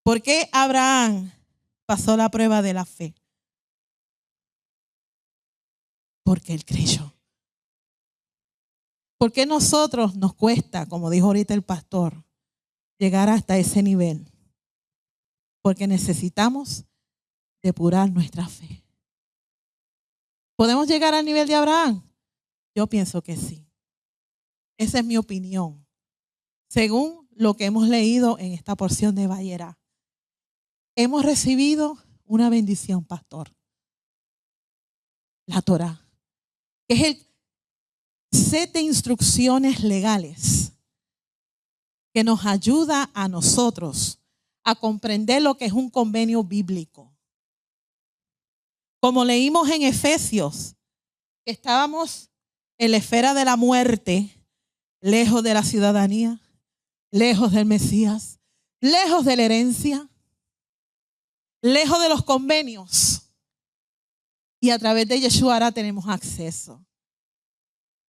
¿Por qué Abraham pasó la prueba de la fe? Porque él creyó. ¿Por qué nosotros nos cuesta, como dijo ahorita el pastor, llegar hasta ese nivel? Porque necesitamos depurar nuestra fe. ¿Podemos llegar al nivel de Abraham? Yo pienso que sí. Esa es mi opinión, según lo que hemos leído en esta porción de Vayera. Hemos recibido una bendición, pastor. La Torá, que es el set de instrucciones legales que nos ayuda a nosotros a comprender lo que es un convenio bíblico. Como leímos en Efesios, estábamos en la esfera de la muerte, lejos de la ciudadanía, lejos del Mesías, lejos de la herencia, lejos de los convenios. Y a través de Yeshua ahora tenemos acceso.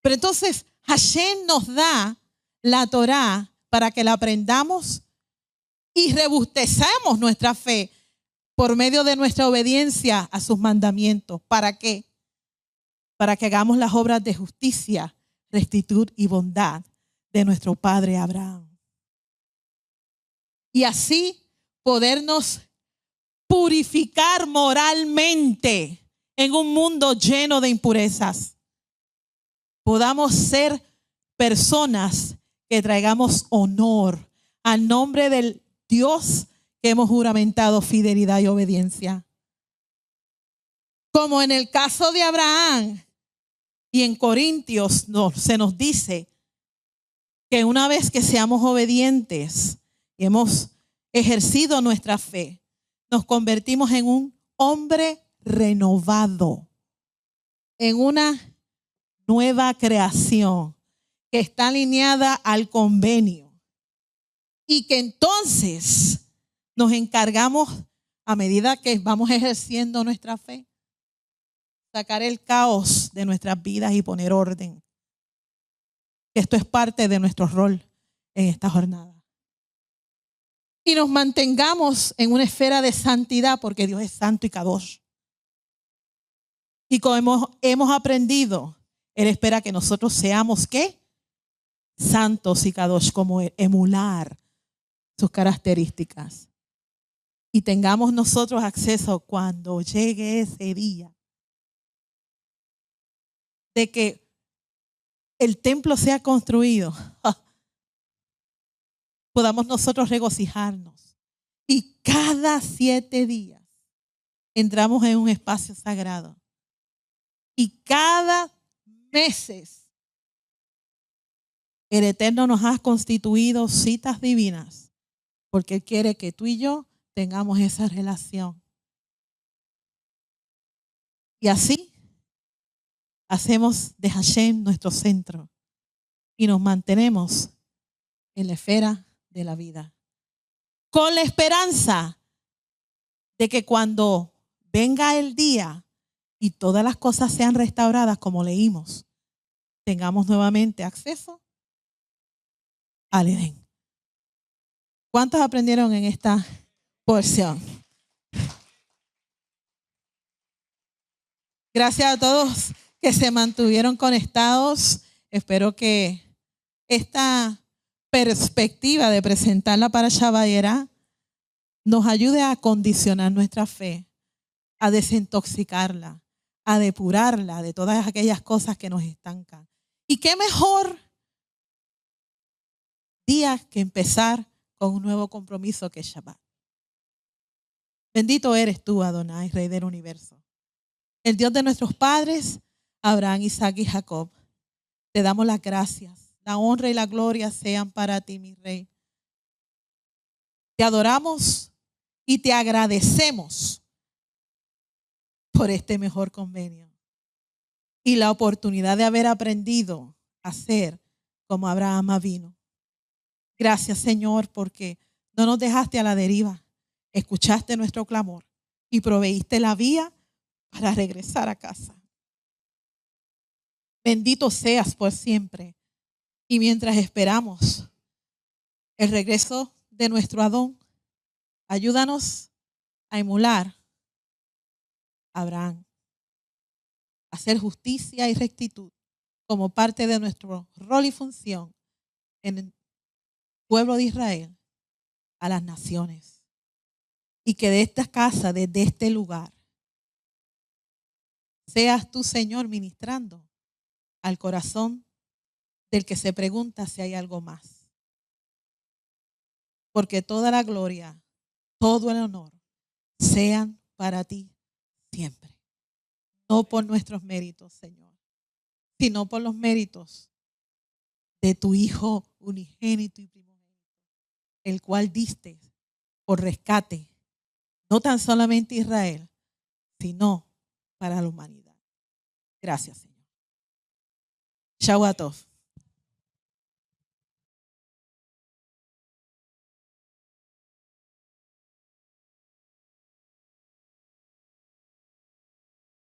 Pero entonces Hashem nos da la Torá para que la aprendamos y robustecemos nuestra fe por medio de nuestra obediencia a sus mandamientos. ¿Para qué? Para que hagamos las obras de justicia, rectitud y bondad de nuestro padre Abraham. Y así podernos purificar moralmente en un mundo lleno de impurezas. Podamos ser personas que traigamos honor al nombre del Dios que hemos juramentado fidelidad y obediencia. Como en el caso de Abraham y en Corintios se nos dice que una vez que seamos obedientes y hemos ejercido nuestra fe, nos convertimos en un hombre renovado, en una nueva creación, que está alineada al convenio y que entonces nos encargamos, a medida que vamos ejerciendo nuestra fe, sacar el caos de nuestras vidas y poner orden. Esto es parte de nuestro rol en esta jornada. Y nos mantengamos en una esfera de santidad porque Dios es santo y kadosh. Y como hemos aprendido, Él espera que nosotros seamos, ¿qué? Santos y kadosh, como Él, emular sus características. Y tengamos nosotros acceso cuando llegue ese día de que el templo sea construido, podamos nosotros regocijarnos. Y cada 7 días entramos en un espacio sagrado. Y cada meses el Eterno nos ha constituido citas divinas porque Él quiere que tú y yo tengamos esa relación. Y así hacemos de Hashem nuestro centro y nos mantenemos en la esfera de la vida. Con la esperanza de que cuando venga el día y todas las cosas sean restauradas como leímos, tengamos nuevamente acceso al Edén. ¿Cuántos aprendieron en esta porción? Gracias a todos que se mantuvieron conectados. Espero que esta perspectiva de presentarla para Shabbat nos ayude a acondicionar nuestra fe, a desintoxicarla, a depurarla de todas aquellas cosas que nos estancan. Y qué mejor día que empezar con un nuevo compromiso que es Shabbat. Bendito eres tú, Adonai, Rey del universo, el Dios de nuestros padres, Abraham, Isaac y Jacob. Te damos las gracias. La honra y la gloria sean para ti, mi Rey. Te adoramos y te agradecemos por este mejor convenio y la oportunidad de haber aprendido a ser como Abraham vino. Gracias, Señor, porque no nos dejaste a la deriva. Escuchaste nuestro clamor y proveíste la vía para regresar a casa. Bendito seas por siempre. Y mientras esperamos el regreso de nuestro Adón, ayúdanos a emular a Abraham, a hacer justicia y rectitud como parte de nuestro rol y función en el pueblo de Israel a las naciones. Y que de esta casa, desde este lugar, seas tú, Señor, ministrando al corazón del que se pregunta si hay algo más. Porque toda la gloria, todo el honor, sean para ti siempre. No por nuestros méritos, Señor, sino por los méritos de tu Hijo unigénito y primogénito, el cual diste por rescate, no tan solamente Israel, sino para la humanidad. Gracias, Señor. Shabbat Tov.